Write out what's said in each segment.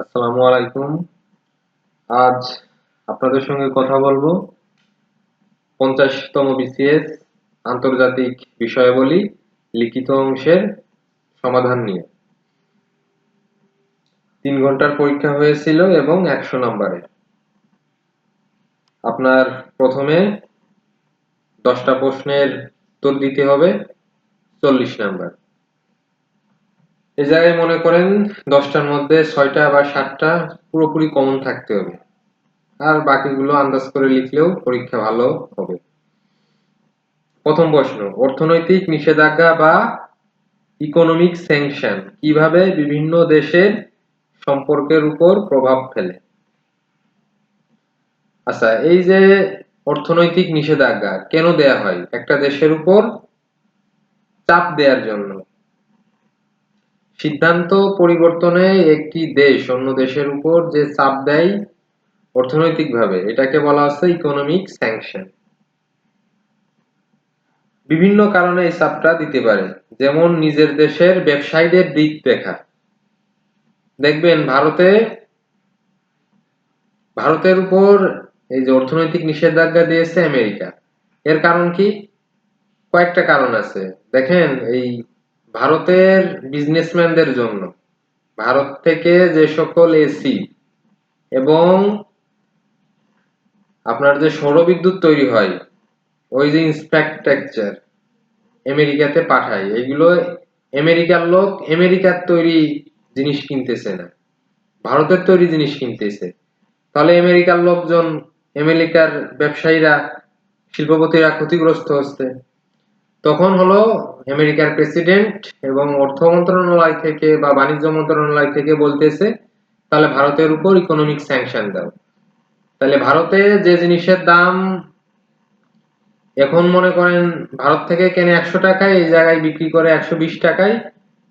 আসসালামু আলাইকুম। আজ আপনাদের সঙ্গে কথা বলবো 50তম বিসিএস আন্তর্জাতিক বিষয়াবলী লিখিত অংশের সমাধান নিয়ে। 3 ঘন্টার পরীক্ষা হয়েছিল এবং 100 নম্বরের। আপনার প্রথমে 10টা প্রশ্নের উত্তর দিতে হবে 40 নাম্বার। এই জায়গায় মনে করেন 10টার মধ্যে 6টা বা 7টা পুরোপুরি কমন থাকতে হবে, আর বাকিগুলো আন্দাজ করে লিখলেও পরীক্ষা ভালো হবে। প্রথম প্রশ্ন, অর্থনৈতিক নিষেধাজ্ঞা বা ইকোনমিক স্যাংশন কিভাবে বিভিন্ন দেশের সম্পর্কের উপর প্রভাব ফেলে? আচ্ছা, এই যে অর্থনৈতিক নিষেধাজ্ঞা কেন দেয়া হয়? একটা দেশের উপর চাপ দেওয়ার জন্য। সিদ্ধান্ত পরিবর্তনে একটি দেশ অন্য দেশের উপর যে চাপ দেয় অর্থনৈতিকভাবে, এটাকে বলা হচ্ছে ইকোনমিক স্যাংশন। বিভিন্ন কারণে এই চাপটা দিতে পারে, যেমন নিজের দেশের ব্যবসায়ীদের দিক দেখা। দেখবেন ভারতের উপর এই যে অর্থনৈতিক নিষেধাজ্ঞা দিয়েছে আমেরিকা, এর কারণ কি? কয়েকটা কারণ আছে। দেখেন, এই ভারতের বিজনেসম্যানদের জন্য ভারত থেকে যে সকল এসি এবং আপনার যে সৌরবিদ্যুৎ তৈরি হয়, ওই যে ইনফ্রাস্ট্রাকচার আমেরিকাতে পাঠায়, এগুলো আমেরিকার লোক আমেরিকার তৈরি জিনিস কিনতেছে না, ভারতের তৈরি জিনিস কিনতেছে। তাহলে আমেরিকার লোকজন, আমেরিকার ব্যবসায়ীরা, শিল্পপতিরা ক্ষতিগ্রস্ত হচ্ছে। তখন হলো আমেরিকার প্রেসিডেন্ট এবং অর্থ মন্ত্রণালয় থেকে বা বাণিজ্য মন্ত্রণালয় থেকে বলতেছে তাহলে ভারতের উপর ইকোনমিক স্যাংশন দাও। তাহলে ভারতে যে জিনিসের দাম এখন মনে করেন ভারত থেকে কেনে 100 টাকায়, এই জায়গায় বিক্রি করে 120 টাকায়,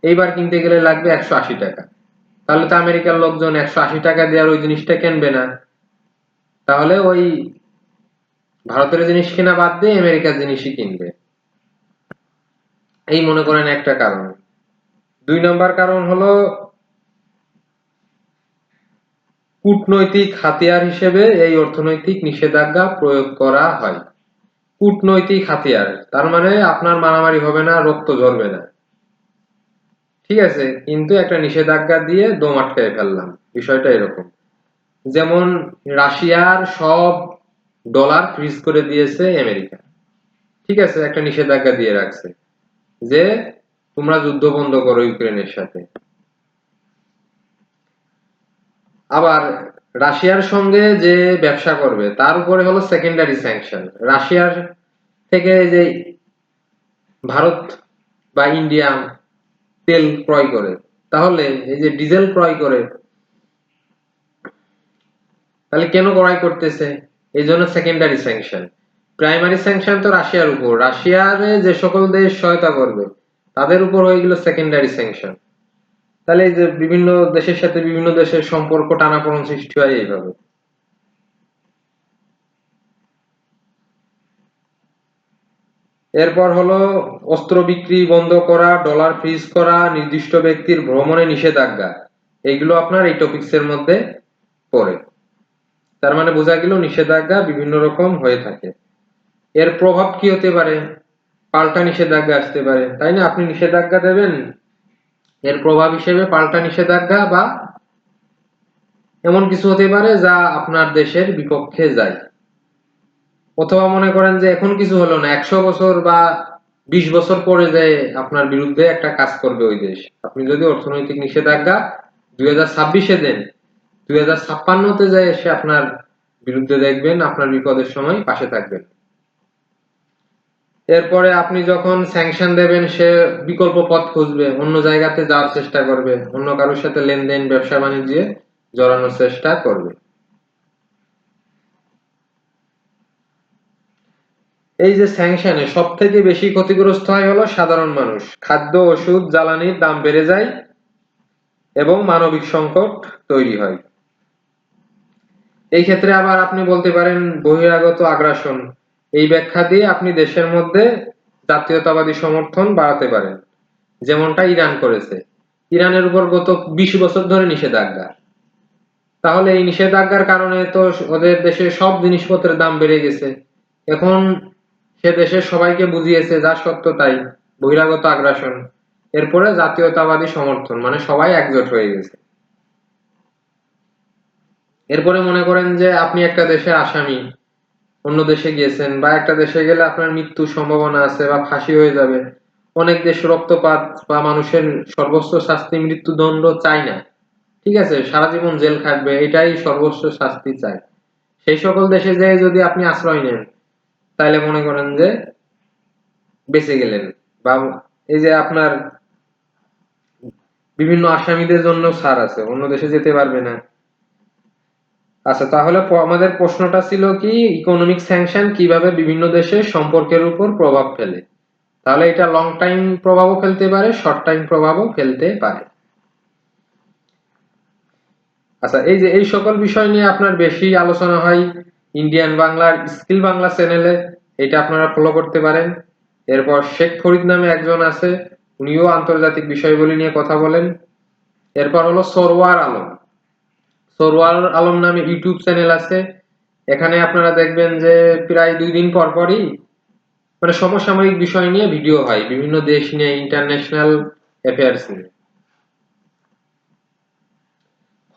এইবার কিনতে গেলে লাগবে 180 টাকা। তাহলে তো আমেরিকার লোকজন 180 টাকা দিয়ে আর ওই জিনিসটা কিনবে না, তাহলে ওই ভারতের জিনিস কেনা বাদ দিয়ে আমেরিকার জিনিসই কিনবে। এই মনে করেন একটা কারণ। 2 নম্বর কারণ হলো কূটনৈতিক হাতিয়ার হিসেবে এই অর্থনৈতিক নিষেধাজ্ঞা প্রয়োগ করা হয়। কূটনৈতিক হাতিয়ার তার মানে আপনার মারামারি হবে না, রক্ত ঝরবে না, ঠিক আছে, কিন্তু একটা নিষেধাজ্ঞা দিয়ে দম আটকায় ফেললাম, বিষয়টা এরকম। যেমন রাশিয়ার সব ডলার ফ্রিজ করে দিয়েছে আমেরিকা, ঠিক আছে, একটা নিষেধাজ্ঞা দিয়ে রাখছে যে তোমরা যুদ্ধ বন্ধ করো ইউক্রেনের সাথে। আবার রাশিয়ার সঙ্গে যে ব্যবসা করবে তার উপরে হলো সেকেন্ডারি স্যাংশন। রাশিয়ার থেকে যে ভারত বা ইন্ডিয়া তেল ক্রয় করে, তাহলে এই যে ডিজেল ক্রয় করে, তাহলে কেন ক্রয় করতেছে? এই জন্য সেকেন্ডারি স্যাংশন। প্রাইমারি স্যাংশন তো রাশিয়ার উপর, রাশিয়ার যে সকল দেশ সহায়তা করবে তাদের উপর হয়ে গেল সেকেন্ডারি স্যাংশন। তাহলে এই যে বিভিন্ন দেশের সাথে বিভিন্ন দেশের সম্পর্ক টানাপোড়েন সৃষ্টি হয় এইভাবে। এরপর হলো অস্ত্র বিক্রি বন্ধ করা, ডলার ফ্রিজ করা, নির্দিষ্ট ব্যক্তির ভ্রমণে নিষেধাজ্ঞা, এগুলো আপনার এই টপিকসের মধ্যে পড়ে। তার মানে বোঝা গেল নিষেধাজ্ঞা বিভিন্ন রকম হয়ে থাকে। এর প্রভাব কি হতে পারে? পাল্টা নিষেধাজ্ঞা আসতে পারে, তাই না? আপনি নিষেধাজ্ঞা দেবেন, এর প্রভাব হিসেবে পাল্টা নিষেধাজ্ঞা বা এমন কিছু হতে পারে যা আপনার দেশের বিপক্ষে যায়। অথবা মনে করেন যে এখন কিছু হলো না, 100 বছর বা 20 বছর পরে যে আপনার বিরুদ্ধে একটা কাজ করবে ওই দেশ। আপনি যদি অর্থনৈতিক নিষেধাজ্ঞা 2026-এ দেন, 2056-তে যায় এসে আপনার বিরুদ্ধে দেখবেন আপনার বিপদের সময় পাশে থাকবেন। এরপরে আপনি যখন স্যাংশন দেবেন, সে বিকল্প পথ খুঁজবে, অন্য জায়গাতে যাওয়ার চেষ্টা করবে, অন্য কারোর সাথে লেনদেন ব্যবসা বাণিজ্যে জড়ানোর চেষ্টা করবে। এই যে স্যাংশনে সব থেকে বেশি ক্ষতিগ্রস্ত হয় হলো সাধারণ মানুষ। খাদ্য, ওষুধ, জ্বালানির দাম বেড়ে যায় এবং মানবিক সংকট তৈরি হয়। এই ক্ষেত্রে আবার আপনি বলতে পারেন বহিরাগত আগ্রাসন। এই ব্যাখ্যা দিয়ে আপনি দেশের মধ্যে জাতীয়তাবাদী সমর্থন বাড়াতে পারেন, যেমনটা ইরান করেছে। ইরানের উপর গত 20 বছর ধরে নিষেধাজ্ঞা, তাহলে এই নিষেধাজ্ঞার কারণে তো ওদের দেশে সব জিনিসপত্রের দাম বেড়ে গেছে। এখন সে দেশের সবাইকে বুঝিয়েছে যা সত্য তাই, বহিরাগত আগ্রাসন, এরপরে জাতীয়তাবাদী সমর্থন, মানে সবাই একজোট হয়ে গেছে। এরপরে মনে করেন যে আপনি একটা দেশের আসামি, অন্য দেশে গিয়েছেন, বা একটা দেশে গেলে আপনার মৃত্যুর সম্ভাবনা আছে বা ফাঁসি হয়ে যাবে। অনেক দেশ রক্তপাত বা মানুষের সর্বোচ্চ শাস্তি মৃত্যুদণ্ড চায় না, ঠিক আছে, সারা জীবন জেল খাটবে এটাই সর্বোচ্চ শাস্তি চায়। সেই সকল দেশে যেয়ে যদি আপনি আশ্রয় নেন, তাহলে মনে করেন যে বেঁচে গেলেন। বা এই যে আপনার বিভিন্ন আসামিদের জন্য ছাড় আছে, অন্য দেশে যেতে পারবে না। আচ্ছা, তাহলে আমাদের প্রশ্নটা ছিল কি, ইকোনমিক স্যাংশন কিভাবে বিভিন্ন দেশের সম্পর্কের উপর প্রভাব ফেলে। তাহলে এটা লং টাইম প্রভাবও ফেলতে পারে, শর্ট টাইম প্রভাবও ফেলতে পারে। আচ্ছা, এই যে এই সকল বিষয় নিয়ে আপনার বেশি আলোচনা হয় ইন্ডিয়ান বাংলার স্কিল বাংলা চ্যানেলে, এটা আপনারা ফলো করতে পারেন। এরপর শেখ ফরিদ নামে একজন আছে, উনিও আন্তর্জাতিক বিষয়গুলি নিয়ে কথা বলেন। এরপর হলো সরওয়ার আলম, সরওয়ার আলম নামে ইউটিউব চ্যানেল আছে। এখানে আপনারা দেখবেন যে প্রায় 2 দিন পর পরই মানে সমসাময়িক বিষয় নিয়ে ভিডিও হয়, বিভিন্ন দেশ নিয়ে, ইন্টারন্যাশনাল অ্যাফেয়ার্স নিয়ে।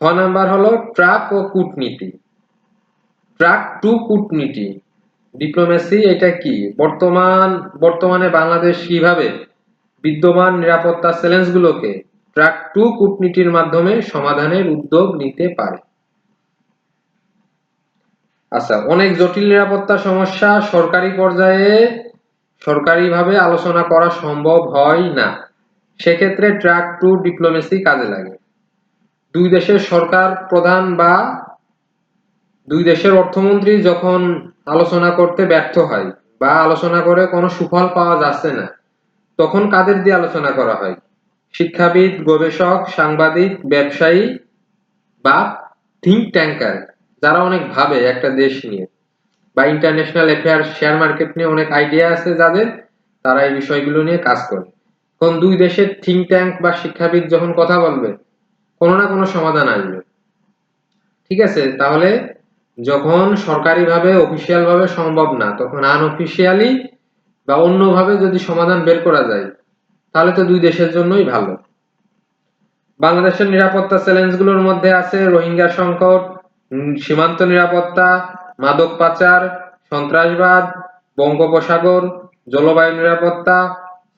খ নাম্বার হলো ট্রাক ও কূটনীতি। ট্রাক টু কূটনীতি, ডিপ্লোমেসি, এটা কি? বর্তমানে বাংলাদেশ কিভাবে বিদ্যমান নিরাপত্তা চ্যালেঞ্জগুলোকে ট্রাক টু কূটনীতির মাধ্যমে সমাধানের উদ্যোগ নিতে পারে। আচ্ছা, অনেক জটিল নিরাপত্তা সমস্যা সরকারি পর্যায়ে সরকারিভাবে আলোচনা করা সম্ভব হয় না, সেক্ষেত্রে ট্রাক টু ডিপ্লোমেসি কাজে লাগে। দুই দেশের সরকার প্রধান বা দুই দেশের অর্থমন্ত্রী যখন আলোচনা করতে ব্যর্থ হয় বা আলোচনা করে কোনো সুফল পাওয়া যাচ্ছে না, তখন কাদের দিয়ে আলোচনা করা হয়? শিক্ষাবিদ, গবেষক, সাংবাদিক, ব্যবসায়ী বা থিঙ্ক ট্যাঙ্কার, যারা অনেক ভাবে একটা দেশ নিয়ে বা ইন্টারন্যাশনাল অ্যাফেয়ার্স, শেয়ার মার্কেট নিয়ে অনেক আইডিয়া আছে যাদের, তারা এই বিষয়গুলো নিয়ে কাজ করে। কোন দুই দেশের থিঙ্ক ট্যাঙ্ক বা শিক্ষাবিদ যখন কথা বলবে, কোনো না কোনো সমাধান আসবে, ঠিক আছে। তাহলে যখন সরকারিভাবে অফিসিয়াল ভাবে সম্ভব না, তখন আনঅফিসিয়ালি বা অন্যভাবে যদি সমাধান বের করা যায়, তাহলে তো দুই দেশের জন্যই ভালো। বাংলাদেশের নিরাপত্তা চ্যালেঞ্জগুলোর মধ্যে আছে রোহিঙ্গা সংকট, সীমান্ত নিরাপত্তা, মাদক পাচার, সন্ত্রাসবাদ, বঙ্গোপসাগর, জলবায়ু নিরাপত্তা,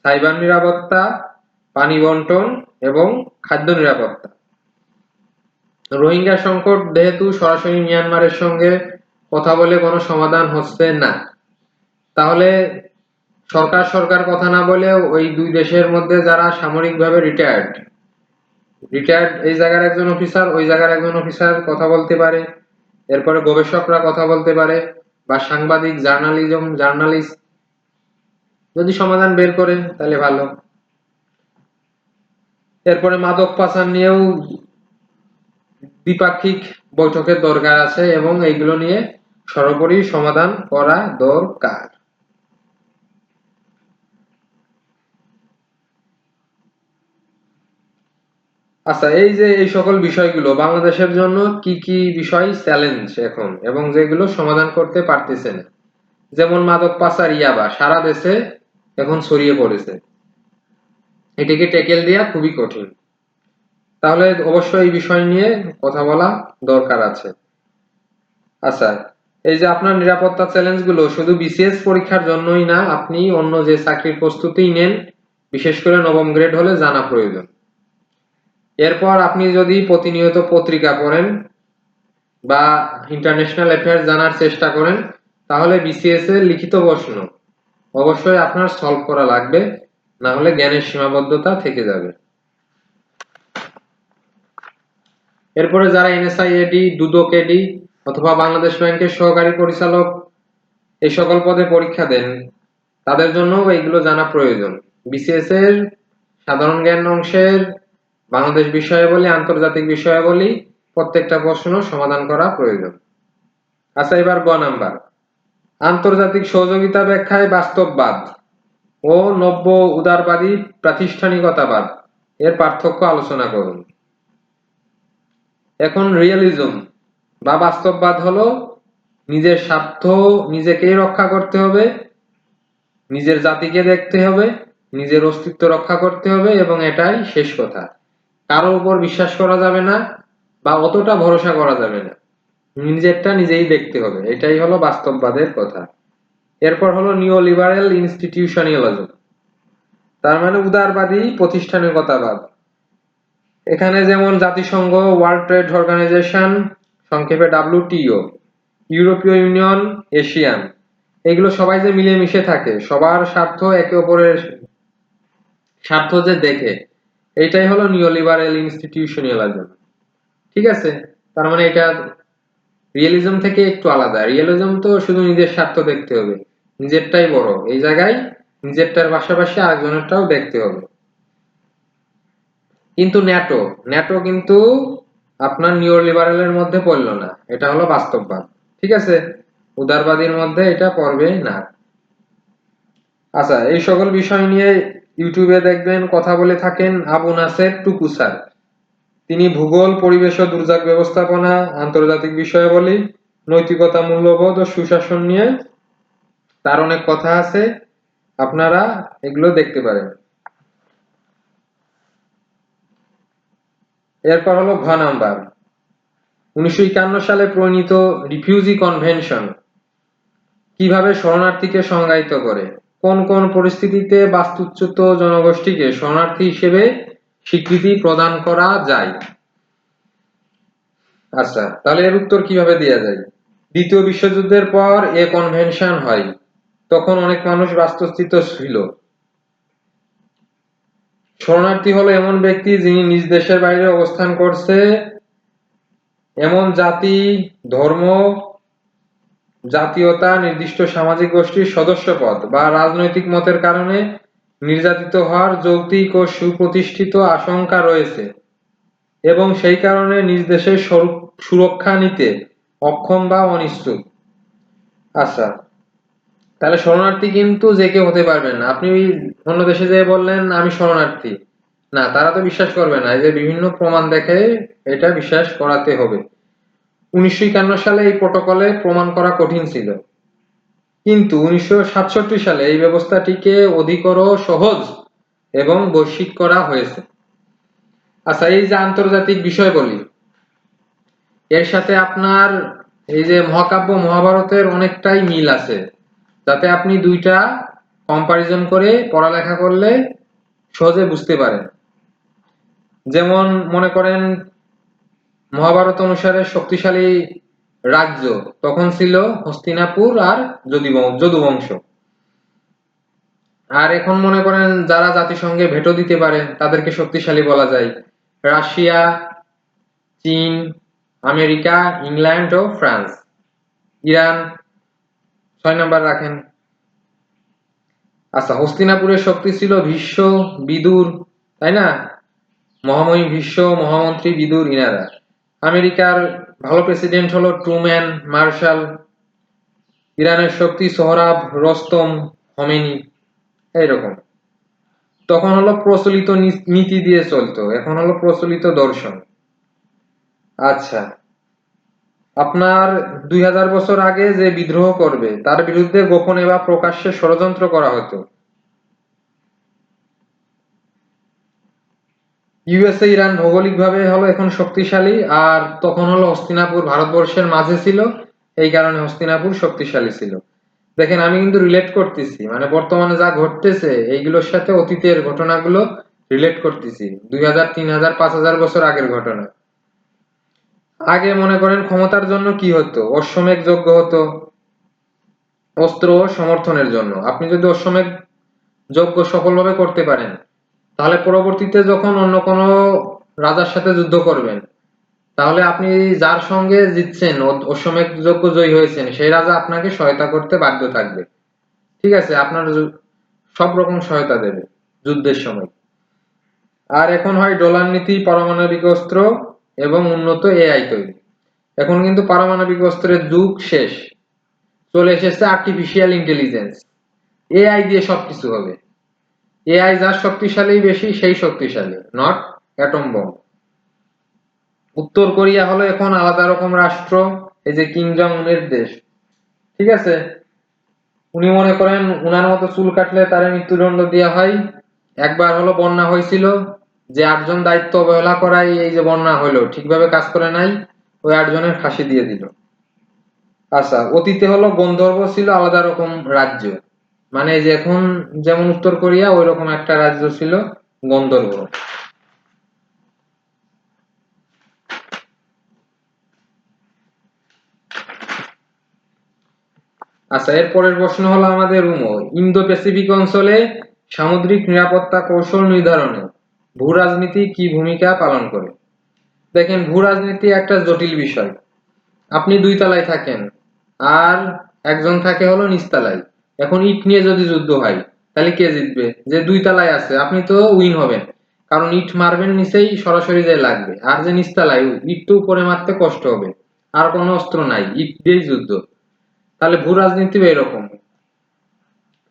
সাইবার নিরাপত্তা, পানি বন্টন এবং খাদ্য নিরাপত্তা। রোহিঙ্গা সংকট যেহেতু সরাসরি মিয়ানমারের সঙ্গে কথা বলে কোনো সমাধান হচ্ছে না, তাহলে সরকার কথা না বলে ওই দুই দেশের মধ্যে যারা সামরিকভাবে রিটায়ার্ড এই জায়গার একজন অফিসার, ওই জায়গার একজন অফিসার কথা বলতে পারে। এরপরে গবেষকরা কথা বলতে পারে, বা সাংবাদিক, জার্নালিস্ট যদি সমাধান বের করে তাহলে ভালো। এরপরে মাদক পাচার নিয়েও দ্বিপাক্ষিক বৈঠকের দরকার আছে এবং এইগুলো নিয়ে সর্বোপরি সমাধান করা দরকার। আচ্ছা, এই যে এই সকল বিষয়গুলো বাংলাদেশের জন্য কি কি বিষয় চ্যালেঞ্জ এখন এবং যেগুলো সমাধান করতে পারতেছে না, যেমন মাদক পাচার, ইয়াবা সারা দেশে এখন ছড়িয়ে পড়েছে, এটিকে ট্যাকেল দেওয়া খুবই কঠিন। তাহলে অবশ্যই এই বিষয় নিয়ে কথা বলা দরকার আছে। আচ্ছা, এই যে আপনার নিরাপত্তা চ্যালেঞ্জগুলো শুধু বিসিএস পরীক্ষার জন্যই না, আপনি অন্য যে চাকরির প্রস্তুতি নেন, বিশেষ করে নবম গ্রেড হলে জানা প্রয়োজন। এরপর আপনি যদি প্রতিনিয়ত পত্রিকা পড়েন বা ইন্টারন্যাশনাল অ্যাফেয়ার্স জানার চেষ্টা করেন, তাহলে বিসিএস এর লিখিত প্রশ্ন অবশ্যই আপনার সলভ করা লাগবে, না হলে জ্ঞানের সীমাবদ্ধতা থেকে যাবে। এরপরে যারা এনএসআই এডি, দুদক এডি অথবা বাংলাদেশ ব্যাংকের সহকারী পরিচালক এই সকল পদে পরীক্ষা দেন, তাদের জন্য এইগুলো জানা প্রয়োজন। বিসিএস এর সাধারণ জ্ঞান অংশের বাংলাদেশ বিষয়াবলী, আন্তর্জাতিক বিষয়াবলী প্রত্যেকটা প্রশ্ন সমাধান করা প্রয়োজন। আচ্ছা, এবার গ নাম্বার, আন্তর্জাতিক সহযোগিতা ব্যাখ্যায় বাস্তববাদ ও নব্য উদারবাদী প্রাতিষ্ঠানিকতাবাদ এর পার্থক্য আলোচনা করুন। এখন রিয়েলিজম বা বাস্তববাদ হলো নিজের স্বার্থ নিজেকেই রক্ষা করতে হবে, নিজের জাতিকে দেখতে হবে, নিজের অস্তিত্ব রক্ষা করতে হবে এবং এটাই শেষ কথা। কারো উপর বিশ্বাস করা যাবে না বা অতটা ভরসা করা যাবে না, নিজেরটা নিজেই দেখতে হবে, এটাই হলো বাস্তববাদের কথা। এরপর হলো নিও লিবারেল ইনস্টিটিউশনালিজম, তার মানে উদারবাদী প্রতিষ্ঠানিকতাবাদ। এখানে যেমন জাতিসংঘ, ওয়ার্ল্ড ট্রেড অর্গানাইজেশন, সংক্ষেপে WTO, ইউরোপীয় ইউনিয়ন, এশিয়ান, এগুলো সবাই যে মিলেমিশে থাকে, সবার স্বার্থ একে অপরের স্বার্থ যে দেখে, এটাই হলো নিওলিবারেল ইনস্টিটিউশনালিজম। ঠিক আছে, তার মানে এটা রিয়েলিজম থেকে একটু আলাদা। রিয়েলিজম তো শুধু নিজের স্বার্থ দেখতে হবে, নিজেরটাই বড়, এই জায়গায় নিজেরটার পাশাপাশি আরেকজনেরটাও দেখতে হবে। কিন্তু ন্যাটো ন্যাটো কিন্তু আপনার নিওলিবারেলের মধ্যে পড়লো না, এটা হলো বাস্তববাদ। ঠিক আছে, উদারবাদীর মধ্যে এটা পড়বে না। আচ্ছা, এই সকল বিষয় নিয়ে ইউটিউবে দেখবেন কথা বলে থাকেন আবু নাসের টুকু স্যার। তিনি ভূগোল, পরিবেশ ও দুর্যোগ ব্যবস্থাপনা, আন্তর্জাতিক বিষয়াবলী, নৈতিকতা, মূল্যবোধ ও সুশাসন নিয়ে তার অনেক কথা আছে, আপনারা এগুলো দেখতে পারেন। এরপর হলো ঘ নাম্বার, 1951 সালে প্রণীত রিফিউজি কনভেনশন কিভাবে শরণার্থীকে সংজ্ঞায়িত করে, কোন কোন পরিস্থিতিতে বাস্তুচ্যুত জনগোষ্ঠীকে শরণার্থী হিসেবে স্বীকৃতি প্রদান করা যায়। আচ্ছা, তাহলে এর উত্তর কিভাবে দেওয়া যায়? দ্বিতীয় বিশ্বযুদ্ধের পর এ কনভেনশন হয়, তখন অনেক মানুষ বাস্তুচ্যুত ছিল। শরণার্থী হলো এমন ব্যক্তি যিনি নিজ দেশের বাইরে অবস্থান করছে, এমন জাতি, ধর্ম, জাতীয়তা, নির্দিষ্ট সামাজিক গোষ্ঠীর সদস্যপদ বা রাজনৈতিক মতের কারণে নির্যাতিত হওয়ার যৌক্তিক ও সুপ্রতিষ্ঠিত আশঙ্কা রয়েছে এবং সেই কারণে নিজ দেশের সুরক্ষা নিতে অক্ষম বা অনিচ্ছুক। আচ্ছা, তাহলে শরণার্থী কিন্তু যে কেউ হতে পারবেন না। আপনি অন্য দেশে যেয়ে বললেন আমি শরণার্থী, না, তারা তো বিশ্বাস করবে না, এই যে বিভিন্ন প্রমাণ দেখে এটা বিশ্বাস করাতে হবে। 1951 সালে এই প্রটোকলে প্রমাণ করা কঠিন ছিল, কিন্তু 1967 সালে এই ব্যবস্থাটিকে অধিকতর সহজ এবং বৈশ্বিক করা হয়েছে। আচ্ছা, এই যে আন্তর্জাতিক বিষয় বলি, এর সাথে আপনার এই যে মহাকাব্য মহাভারতের অনেকটাই মিল আছে, যাতে আপনি দুইটা কম্পারিজন করে পড়ালেখা করলে সহজে বুঝতে পারেন। যেমন মনে করেন মহাভারত অনুসারে শক্তিশালী রাজ্য তখন ছিল হস্তিনাপুর আর যদু বংশ। আর এখন মনে করেন যারা জাতিসংঘে ভেটো দিতে পারে তাদেরকে শক্তিশালী বলা যায় রাশিয়া, চীন, আমেরিকা, ইংল্যান্ড ও ফ্রান্স। ইরান 6 নাম্বার রাখেন। আচ্ছা, হস্তিনাপুরের শক্তি ছিল ভীষ্ম, বিদুর, তাই না, মহামহিম ভীষ্ম, মহামন্ত্রী বিদুর, ইনারা। আমেরিকার ভালো প্রেসিডেন্ট হলো ট্রুম্যান, মার্শাল। ইরানের শক্তি সোহরাব, রস্তম, হোমেনি, এইরকম। তখন হলো প্রচলিত নীতি দিয়ে চলতো, এখন হলো প্রচলিত দর্শন। আচ্ছা, আপনার 2000 বছর আগে যে বিদ্রোহ করবে তার বিরুদ্ধে গোপনে বা প্রকাশ্যে ষড়যন্ত্র করা হতো। ইউএসএ, ইরান ভৌগোলিকভাবে হলো এখন শক্তিশালী, আর তখন হলো হস্তিনাপুর ভারতবর্ষের মাঝে ছিল, এই কারণে হস্তিনাপুর শক্তিশালী ছিল। দেখেন আমি কিন্তু রিলেট করতেছি, মানে বর্তমানে যা ঘটতেছে এইগুলোর সাথে অতীতের ঘটনাগুলো রিলেট করতেছি, 2000, 3000, 5000 বছর আগের ঘটনা। আগে মনে করেন ক্ষমতার জন্য কি হতো, অশ্বমেধ যজ্ঞ হতো অস্ত্র সমর্থনের জন্য। আপনি যদি অশ্বমেধ যজ্ঞ সফলভাবে করতে পারেন, তাহলে পরবর্তীতে যখন অন্য কোনো রাজার সাথে যুদ্ধ করবেন, তাহলে আপনি যার সঙ্গে জিতছেন, অশ্বমেধ যজ্ঞ জয়ী হয়েছেন, সেই রাজা আপনাকে সহায়তা করতে বাধ্য থাকবে। ঠিক আছে, আপনার সব রকম সহায়তা দেবে যুদ্ধের সময়। আর এখন হয় ডলার নীতি, পারমাণবিক অস্ত্র এবং উন্নত এআই তৈরি। এখন কিন্তু পারমাণবিক অস্ত্রের যুগ শেষ, চলে এসেছে আর্টিফিশিয়াল ইন্টেলিজেন্স, এআই দিয়ে সবকিছু হবে। এআই যার শক্তিশালী বেশি সেই শক্তিশালী, নট অ্যাটম বম। উত্তর কোরিয়া হলো এখন আলাদা রকম রাষ্ট্র, এই যে কিম জং উনের দেশ, ঠিক আছে। উনি মনে করেন উনার মতো চুল কাটলে তারে মৃত্যুদণ্ড দেওয়া হয়। একবার হলো বন্যা হয়েছিল, যে 8 জন দায়িত্ব অবহেলা করায় এই যে বন্যা হলো, ঠিকভাবে কাজ করে নাই, ওই 8 জনের ফাঁসি দিয়ে দিল। আচ্ছা, অতীতে হলো গন্ধর্ব ছিল আলাদা রকম রাজ্য, মানে এই যে এখন যেমন উত্তর কোরিয়া ওই রকম একটা রাজ্য ছিল গন্ধর্ব। আচ্ছা, এর পরের প্রশ্ন হলো আমাদের ইন্দো প্যাসিফিক অঞ্চলে সামুদ্রিক নিরাপত্তা কৌশল নির্ধারণে ভূ রাজনীতি কি ভূমিকা পালন করে? দেখেন, ভূ রাজনীতি একটা জটিল বিষয়। আপনি 2 তলায় থাকেন আর একজন থাকে হলো নিচতলায়। এখন ইট নিয়ে যদি যুদ্ধ হয়, তাহলে কে জিতবে? যে 2 তলায় আছে আপনি তো উইন হবেন, কারণ ইট মারবেন নিচেই সরাসরি যে লাগবে। আর যে নিচতলায়, ইট তো উপরে মারতে কষ্ট হবে, আর কোনো অস্ত্র নাই, ইট দিয়েই যুদ্ধ। তাহলে ভূ রাজনীতি এরকম,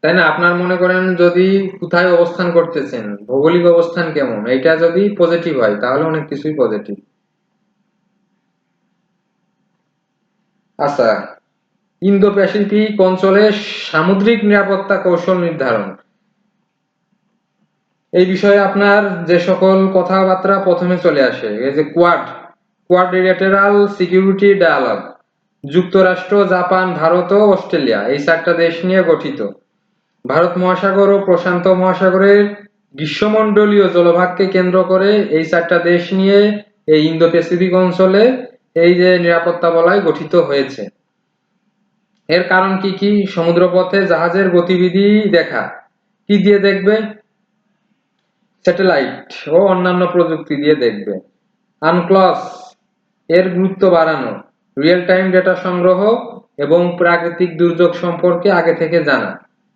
তাই না? আপনার মনে করেন যদি কোথায় অবস্থান করতেছেন, ভৌগোলিক অবস্থান কেমন, এটা যদি পজিটিভ হয় তাহলে অনেক কিছুই পজিটিভ। আচ্ছা, ইন্দো প্যাসিফিক অঞ্চলে সামুদ্রিক নিরাপত্তা কৌশল নির্ধারণ, এই বিষয়ে আপনার যে সকল কথাবার্তা প্রথমে চলে আসে, এই যে কোয়াড্রিলেটারাল সিকিউরিটি ডায়ালগ, যুক্তরাষ্ট্র, জাপান, ভারত ও অস্ট্রেলিয়া, এই 4টা দেশ নিয়ে গঠিত। ভারত মহাসাগর ও প্রশান্ত মহাসাগরের গ্রীষ্মমণ্ডলীয় জলভাগকে কেন্দ্র করে এই 4টা দেশ নিয়ে এই ইন্দো প্যাসিফিক অঞ্চলে এই যে নিরাপত্তা বলয় গঠিত হয়েছে। এর কারণ কি কি? সমুদ্রপথে জাহাজের গতিবিধি দেখা। কি দিয়ে দেখবে? স্যাটেলাইট ও অন্যান্য প্রযুক্তি দিয়ে দেখবে। আনক্লস, এর গুরুত্ব বাড়ানো, রিয়েল টাইম ডেটা সংগ্রহ এবং প্রাকৃতিক দুর্যোগ সম্পর্কে আগে থেকে জানা।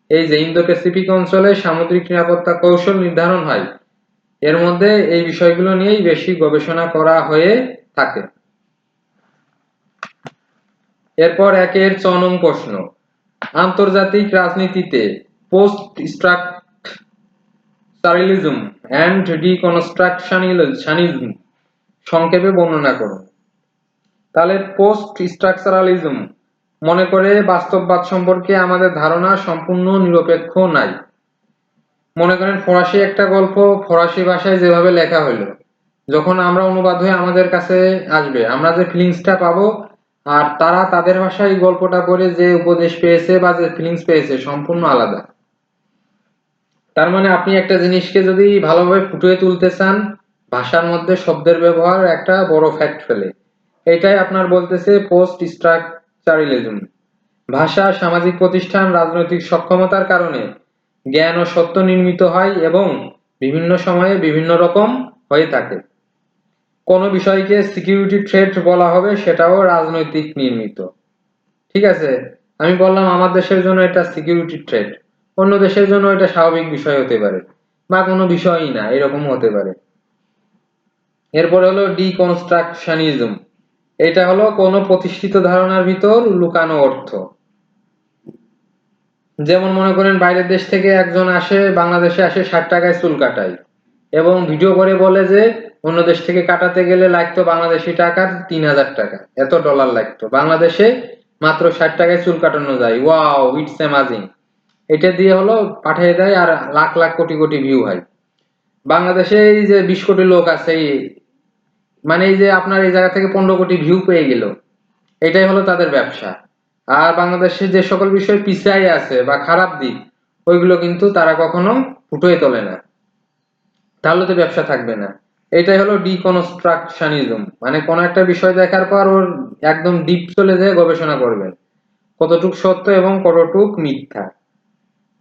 এই যে ইন্দো প্যাসিফিক অঞ্চলে সামুদ্রিক নিরাপত্তা কৌশল নির্ধারণ হয়, এর মধ্যে এই বিষয়গুলো নিয়েই বেশি গবেষণা করা হয়ে থাকে। এরপর 1-এর 6 নং প্রশ্ন, আন্তর্জাতিক রাজনীতিতে পোস্ট স্ট্রাকচারালিজম অ্যান্ড ডিকনস্ট্রাকশনিজম সংক্ষেপে বর্ণনা করুন। তাহলে পোস্ট স্ট্রাকচারালিজম মনে করে বাস্তববাদ সম্পর্কে আমাদের ধারণা সম্পূর্ণ নিরপেক্ষ নাই। মনে করেন ফরাসি একটা গল্প ফরাসি ভাষায় যেভাবে লেখা হলো, যখন আমরা অনুবাদ হয়ে আমাদের কাছে আসবে, আমরা যে ফিলিংসটা পাবো আর তারা তাদের ভাষায় গল্পটা পড়ে যে উপদেশ পেয়েছে বা যে ফিলিংস পেয়েছে সম্পূর্ণ আলাদা। তার মানে আপনি একটা জিনিসকে যদি ভালোভাবে ফুটিয়ে তুলতে চান, ভাষার মধ্যে শব্দের ব্যবহার একটা বড় ফ্যাক্ট ফেলে। এটাই আপনার বলতেছে পোস্ট স্ট্রাকচারালিজম। ভাষা, সামাজিক প্রতিষ্ঠান, রাজনৈতিক সক্ষমতার কারণে জ্ঞান ও সত্য নির্মিত হয় এবং বিভিন্ন সময়ে বিভিন্ন রকম হয়ে থাকে। কোন বিষয়কে সিকিউরিটি থ্রেট বলা হবে সেটাও রাজনৈতিক নির্মিত। ঠিক আছে, আমি বললাম আমার দেশের জন্য এটা সিকিউরিটি থ্রেট, অন্য দেশের জন্য এটা স্বাভাবিক বিষয় হতে পারে বা কোনো বিষয়ই না, এরকম হতে পারে। এরপরে হলো ডিকনস্ট্রাকশনিজম, এটা হলো কোনো প্রতিষ্ঠিত ধারণার ভিতর লুকানো অর্থ। যেমন মনে করেন বাইরের দেশ থেকে একজন আসে, বাংলাদেশে আসে 60 টাকায় চুল কাটায় এবং ভিডিও করে বলে যে অন্য দেশ থেকে কাটাতে গেলে লাগতো বাংলাদেশি টাকার 3000 টাকা, এত ডলার লাগতো, বাংলাদেশে মাত্র 60 টাকায় চুল কাটানো যায়। Wow, it's amazing. এটা দিয়ে হলো পাঠিয়ে দেয় আর লাখ লাখ কোটি কোটি ভিউ হয়। বাংলাদেশে এই যে 20 কোটি লোক আছে, মানে এই যে আপনার এই জায়গা থেকে 15 কোটি ভিউ পেয়ে গেল, এটাই হলো তাদের ব্যবসা। আর বাংলাদেশে যে সকল বিষয় পিছায় আছে বা খারাপ দিক, ওইগুলো কিন্তু তারা কখনো ফুটিয়ে তোলে না, তাহলে তো ব্যবসা থাকবে না। এটাই হলো ডিকনস্ট্রাকশনিজম, মানে কোন একটা বিষয় দেখার পর ওর একদম ডিপ চলে যেয়ে গবেষণা করবেন কতটুক সত্য এবং কতটুক মিথ্যা।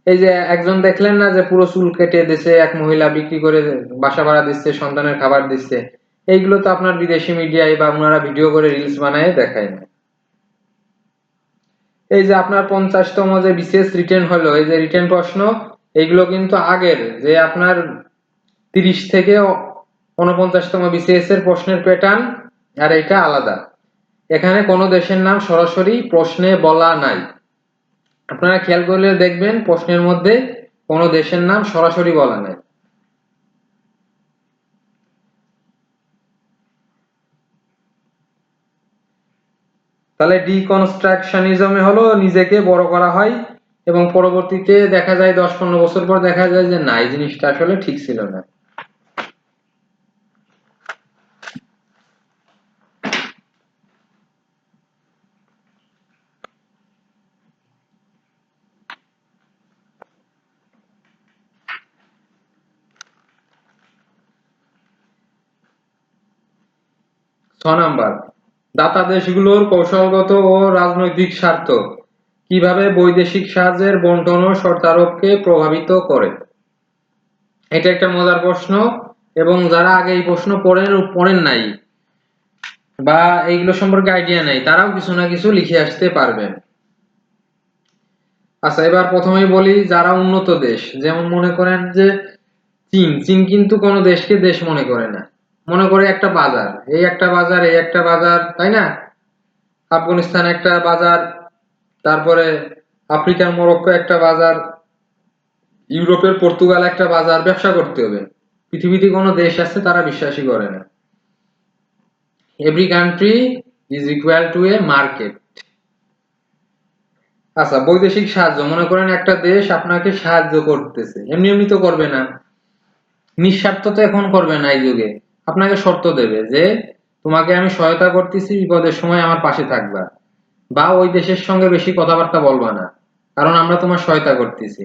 এই যে একজন দেখলেন না যে পুরো চুল কেটে দিছে এক মহিলা, বিক্রি করে বাসা ভাড়া দিচ্ছে, সন্তানের খাবার দিচ্ছে, এইগুলো তো আপনার বিদেশি মিডিয়ায় বা ওনারা ভিডিও করে রিলস বানায় দেখায় না। এই যে আপনার 50তম যে বিসিএস রিটেন হলো, এই যে রিটেন প্রশ্ন, এইগুলো কিন্তু আগের যে আপনার 30 থেকে 49তম বিসিএস এর প্রশ্নের প্যাটার্ন আর এটা আলাদা। এখানে কোনো দেশের নাম সরাসরি প্রশ্নে বলা নাই। আপনারা খেয়াল করলে দেখবেন প্রশ্নের মধ্যে কোনো দেশের নাম সরাসরি বলা নাই। তাহলে ডিকনস্ট্রাকশনিজমে হলো নিজেকে বড় করা হয় এবং পরবর্তীতে দেখা যায় 10-15 বছর পর দেখা যায় যে না, এই জিনিসটা আসলে ঠিক ছিল না। নাম্বার, দাতা দেশগুলোর কৌশলগত ও রাজনৈতিক স্বার্থ কিভাবে বৈদেশিক সাহায্যের বন্টন ও শর্তারোপকে প্রভাবিত করে। এটা একটা মজার প্রশ্ন, এবং যারা আগে এই প্রশ্ন পড়েন নাই বা এইগুলো সম্পর্কে আইডিয়া নাই, তারাও কিছু না কিছু লিখে আসতে পারবেন। আচ্ছা, এবার প্রথমেই বলি যারা উন্নত দেশ, যেমন মনে করেন যে চীন কিন্তু কোনো দেশকে দেশ মনে করে না, মনে করে একটা বাজার, এই একটা বাজার, এই একটা বাজার, তাই না? আফগানিস্তান একটা বাজার, তারপরে আফ্রিকার মরক্কো একটা বাজার, ইউরোপের পর্তুগাল একটা বাজার, ব্যবসা করতে হবে। পৃথিবীতে কোনো দেশ আছে তারা বিশ্বাসই করে না। Every country is equal to a market. আচ্ছা, বৈদেশিক সাহায্য, মনে করেন একটা দেশ আপনাকে সাহায্য করতেছে, এমনি এমনি তো করবে না, নিঃস্বার্থ তো এখন করবে না, এই যুগে আপনাকে শর্ত দেবে যে তোমাকে আমি সহায়তা করতেছি, বিপদের সময় আমার পাশে থাকবা, বা ওই দেশের সঙ্গে বেশি কথাবার্তা বলবা না, কারণ আমরা তোমার সহায়তা করতেছি।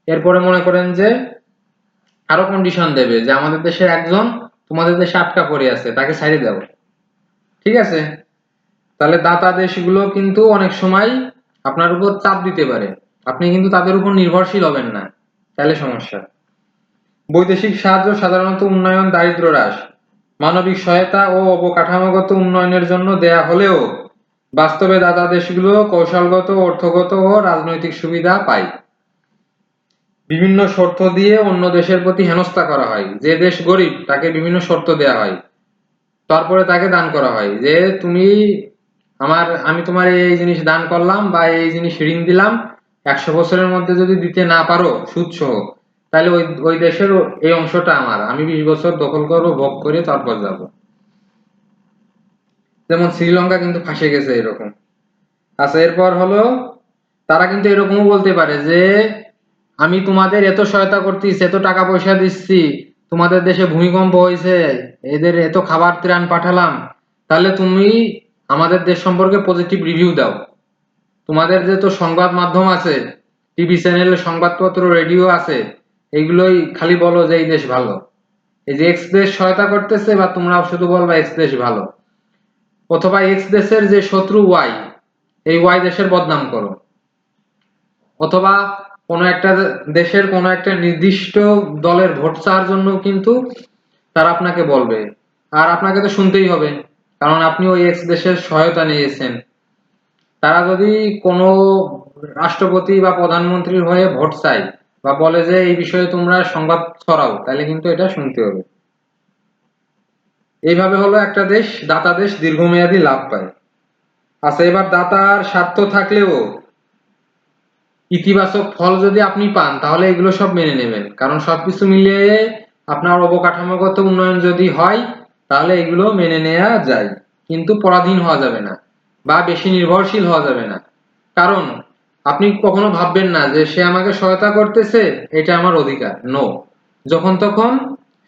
এরপরে মনে করেন যে আরো কন্ডিশন দেবে যে আমাদের দেশের একজন তোমাদের দেশে আটকা পড়ে আছে, তাকে ছাড়ে দাও। ঠিক আছে? তাহলে দাতা দেশগুলো কিন্তু অনেক সময় আপনার উপর চাপ দিতে পারে, আপনি কিন্তু তাদের উপর নির্ভরশীল হবেন না, তাহলে সমস্যা। বৈদেশিক সাহায্য সাধারণত উন্নয়ন, দারিদ্র্য হ্রাস, মানবিক সহায়তা ও অবকাঠামোগত উন্নয়নের জন্য দেয়া হলেও বাস্তবে দাতা দেশগুলো কৌশলগত, অর্থগত ও রাজনৈতিক সুবিধা পায়। বিভিন্ন শর্ত দিয়ে অন্য দেশের প্রতি হেনস্থা করা হয়, যে দেশ গরিব তাকে বিভিন্ন শর্ত দেয়া হয়, তারপরে তাকে দান করা হয় যে তুমি আমি তোমার এই জিনিস দান করলাম বা এই জিনিস ঋণ দিলাম, 100 বছরের মধ্যে যদি দিতে না পারো সুদ সহ, তাহলে ওই ওই দেশের এই অংশটা আমার, আমি 20 বছর দখল করবো, ভোগ করে তারপর যাব। যেমন শ্রীলঙ্কা কিন্তু ফাঁসে গেছে এরকম। আচ্ছা, এরপর হলো তারা কিন্তু এরকমও বলতে পারে যে আমি তোমাদের এত সহায়তা করতেছি, এত টাকা পয়সা দিচ্ছি, তোমাদের দেশে ভূমিকম্প হয়েছে, এদের এত খাবার ত্রাণ পাঠালাম, তাহলে তুমি আমাদের দেশ সম্পর্কে পজিটিভ রিভিউ দাও। তোমাদের যে তো সংবাদ মাধ্যম আছে, টিভি চ্যানেল, সংবাদপত্র, রেডিও আছে, এইগুলোই খালি বলো যে এই দেশ ভালো, এই যে এক্স দেশ সহায়তা করতেছে, বা তোমরা শুধু বলবা এক্স দেশ ভালো, অথবা এক্স দেশের যে শত্রু ওয়াই, এই ওয়াই দেশের বদনাম করো, অথবা কোনো একটা দেশের কোনো একটা নির্দিষ্ট দলের ভোট চাওয়ার জন্য কিন্তু তারা আপনাকে বলবে, আর আপনাকে তো শুনতেই হবে, কারণ আপনি ওই এক্স দেশের সহায়তা নিয়েছেন। তারা যদি কোনো রাষ্ট্রপতি বা প্রধানমন্ত্রীর হয়ে ভোট চায় বা বলে যে এই বিষয়ে তোমরা সংবাদ ছড়াও, তাহলে কিন্তু এটা শুনতে হবে। এইভাবে হলো একটা দেশ, দাতা দেশ দীর্ঘমেয়াদী লাভ পায়। আচ্ছা, এবার দাতার স্বার্থ থাকলেও ইতিবাচক ফল যদি আপনি পান, তাহলে এগুলো সব মেনে নেবেন, কারণ সবকিছু মিলিয়ে আপনার অবকাঠামোগত উন্নয়ন যদি হয়, তাহলে এগুলো মেনে নেওয়া যায়, কিন্তু পরাধীন হওয়া যাবে না বা বেশি নির্ভরশীল হওয়া যাবে না। কারণ আপনি কখনো ভাববেন না যে সে আমাকে সহায়তা করতেছে, এটা আমার অধিকার, নো। যখন তখন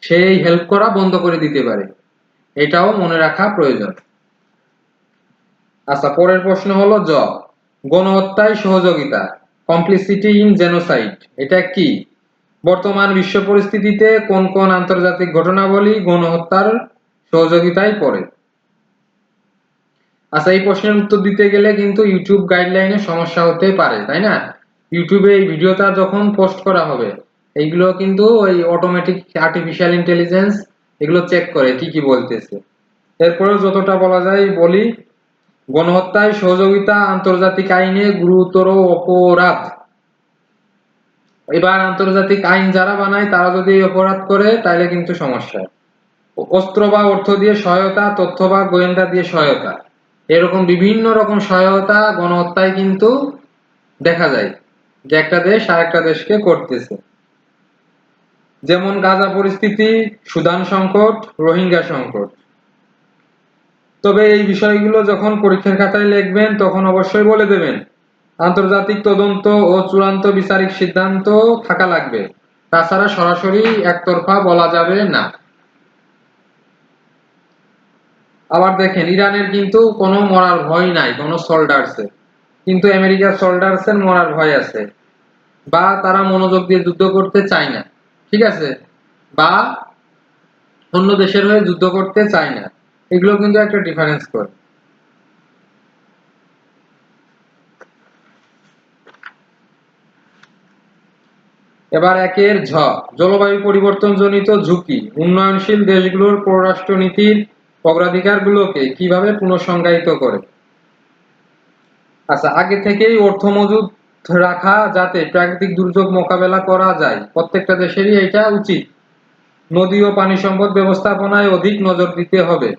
সেই হেল্প করা বন্ধ করে দিতে পারে, এটাও মনে রাখা প্রয়োজন। আচ্ছা, পরের প্রশ্ন হলো গণহত্যায় সহযোগিতা, কমপ্লিসিটি ইন জেনোসাইড, এটা কি? বর্তমান বিশ্ব পরিস্থিতিতে কোন কোন আন্তর্জাতিক ঘটনাবলী গণহত্যার সহযোগিতায় পড়ে? আচ্ছা, এই প্রশ্নের উত্তর দিতে গেলে কিন্তু ইউটিউব গাইডলাইনে সমস্যা হতে পারে, তাই না? ইউটিউবে এই ভিডিওটা যখন পোস্ট করা হবে, এইগুলো কিন্তু ওই অটোমেটিক আর্টিফিশিয়াল ইন্টেলিজেন্স এগুলো চেক করে কি কি বলতেছে। এরপরেও যতটা বলা যায় বলি, গণহত্যায় সহযোগিতা আন্তর্জাতিক আইনে গুরুতর অপরাধ। এবার আন্তর্জাতিক আইন যারা বানায় তারা যদি এই অপরাধ করে, তাহলে কিন্তু সমস্যা। অস্ত্র বা অর্থ দিয়ে সহায়তা, তথ্য বা গোয়েন্দা দিয়ে সহায়তা, এরকম বিভিন্ন রকম সহায়তা গণহত্যায় কিন্তু দেখা যায় যে একটা দেশ আরেকটা দেশকে করতেছে। যেমন গাজা পরিস্থিতি, সুদান সংকট, রোহিঙ্গা সংকট। তবে এই বিষয়গুলো যখন পরীক্ষার খাতায় লিখবেন তখন অবশ্যই বলে দেবেন আন্তর্জাতিক তদন্ত ও চূড়ান্ত বিচারিক সিদ্ধান্ত থাকা লাগবে, তাছাড়া সরাসরি একতরফা বলা যাবে না। আবার দেখেন ইরানের কিন্তু কোনো মরার ভয় নাই কোনো সোল্ডার্সের, কিন্তু আমেরিকার সোল্ডার্সের মরার ভয় আছে, বা তারা মনোযোগ দিয়ে যুদ্ধ করতে চায় না, ঠিক আছে, বা অন্য দেশের হয়ে যুদ্ধ করতে চায় না। এগুলো কিন্তু একটা ডিফারেন্স করে। এবার একের ঝ, জলবায়ু পরিবর্তনজনিত ঝুঁকি, উন্নয়নশীল দেশগুলোর পররাষ্ট্রনীতির অগ্রাধিকারগুলোকে কিভাবে পুনঃসংজ্ঞায়িত করে। আচ্ছা, আগে থেকেই অর্থ মজুদ রাখা যাতে প্রাকৃতিক দুর্যোগ মোকাবেলা করা যায়, প্রত্যেকটা দেশেরই এটা উচিত। নদী ও পানি সম্পদ ব্যবস্থাপনায় অধিক নজর দিতে হবে।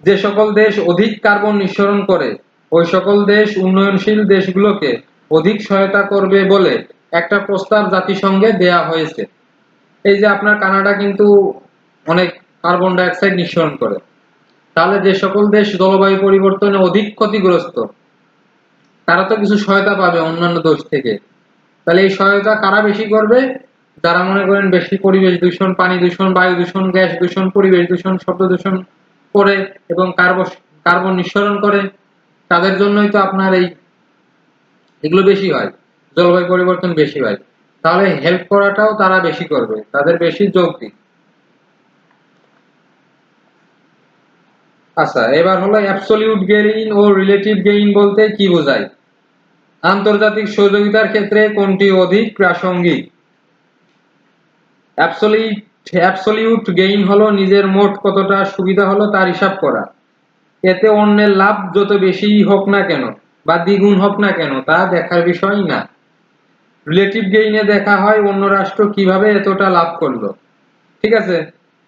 যে সকল দেশ অধিক কার্বন নিঃসরণ করে ওই সকল দেশ উন্নয়নশীল দেশগুলোকে অধিক সহায়তা করবে বলে একটা প্রস্তাব জাতিসংঘে দেয়া হয়েছে। এই যে আপনার কানাডা কিন্তু অনেক কার্বন ডাই অক্সাইড নিঃসরণ করে, তাহলে যে সকল দেশ জলবায়ু পরিবর্তনে অধিক ক্ষতিগ্রস্ত তারা তো কিছু সহায়তা পাবে অন্যান্য দেশ থেকে। তাহলে এই সহায়তা কারা বেশি করবে? যারা মনে করেন বেশি পরিবেশ দূষণ, পানি দূষণ, বায়ু দূষণ, গ্যাস দূষণ, পরিবেশ দূষণ, শব্দ দূষণ করে এবং কার্বন নিঃসরণ করে, তাদের জন্যই তো আপনার এগুলো বেশি হয়, জলবায়ু পরিবর্তন বেশি হয়। তাহলে হেল্প করাটাও তারা বেশি করবে, তাদের বেশি যৌক্তিক। আচ্ছা, এবার হলো অ্যাবসলিউট গেইন ও রিলেটিভ গেইন বলতে কি বোঝায়? আন্তর্জাতিক সহযোগিতার ক্ষেত্রে কোনটি অধিক প্রাসঙ্গিক? অ্যাবসলিউট গেইন হলো নিজের মোট কতটা সুবিধা হলো তার হিসাব করা, এতে অন্যের লাভ যত বেশি হোক না কেন বা দ্বিগুণ হোক না কেন তা দেখার বিষয় না। রিলেটিভ গেইনে দেখা হয় অন্য রাষ্ট্র কিভাবে এতটা লাভ করলো, ঠিক আছে।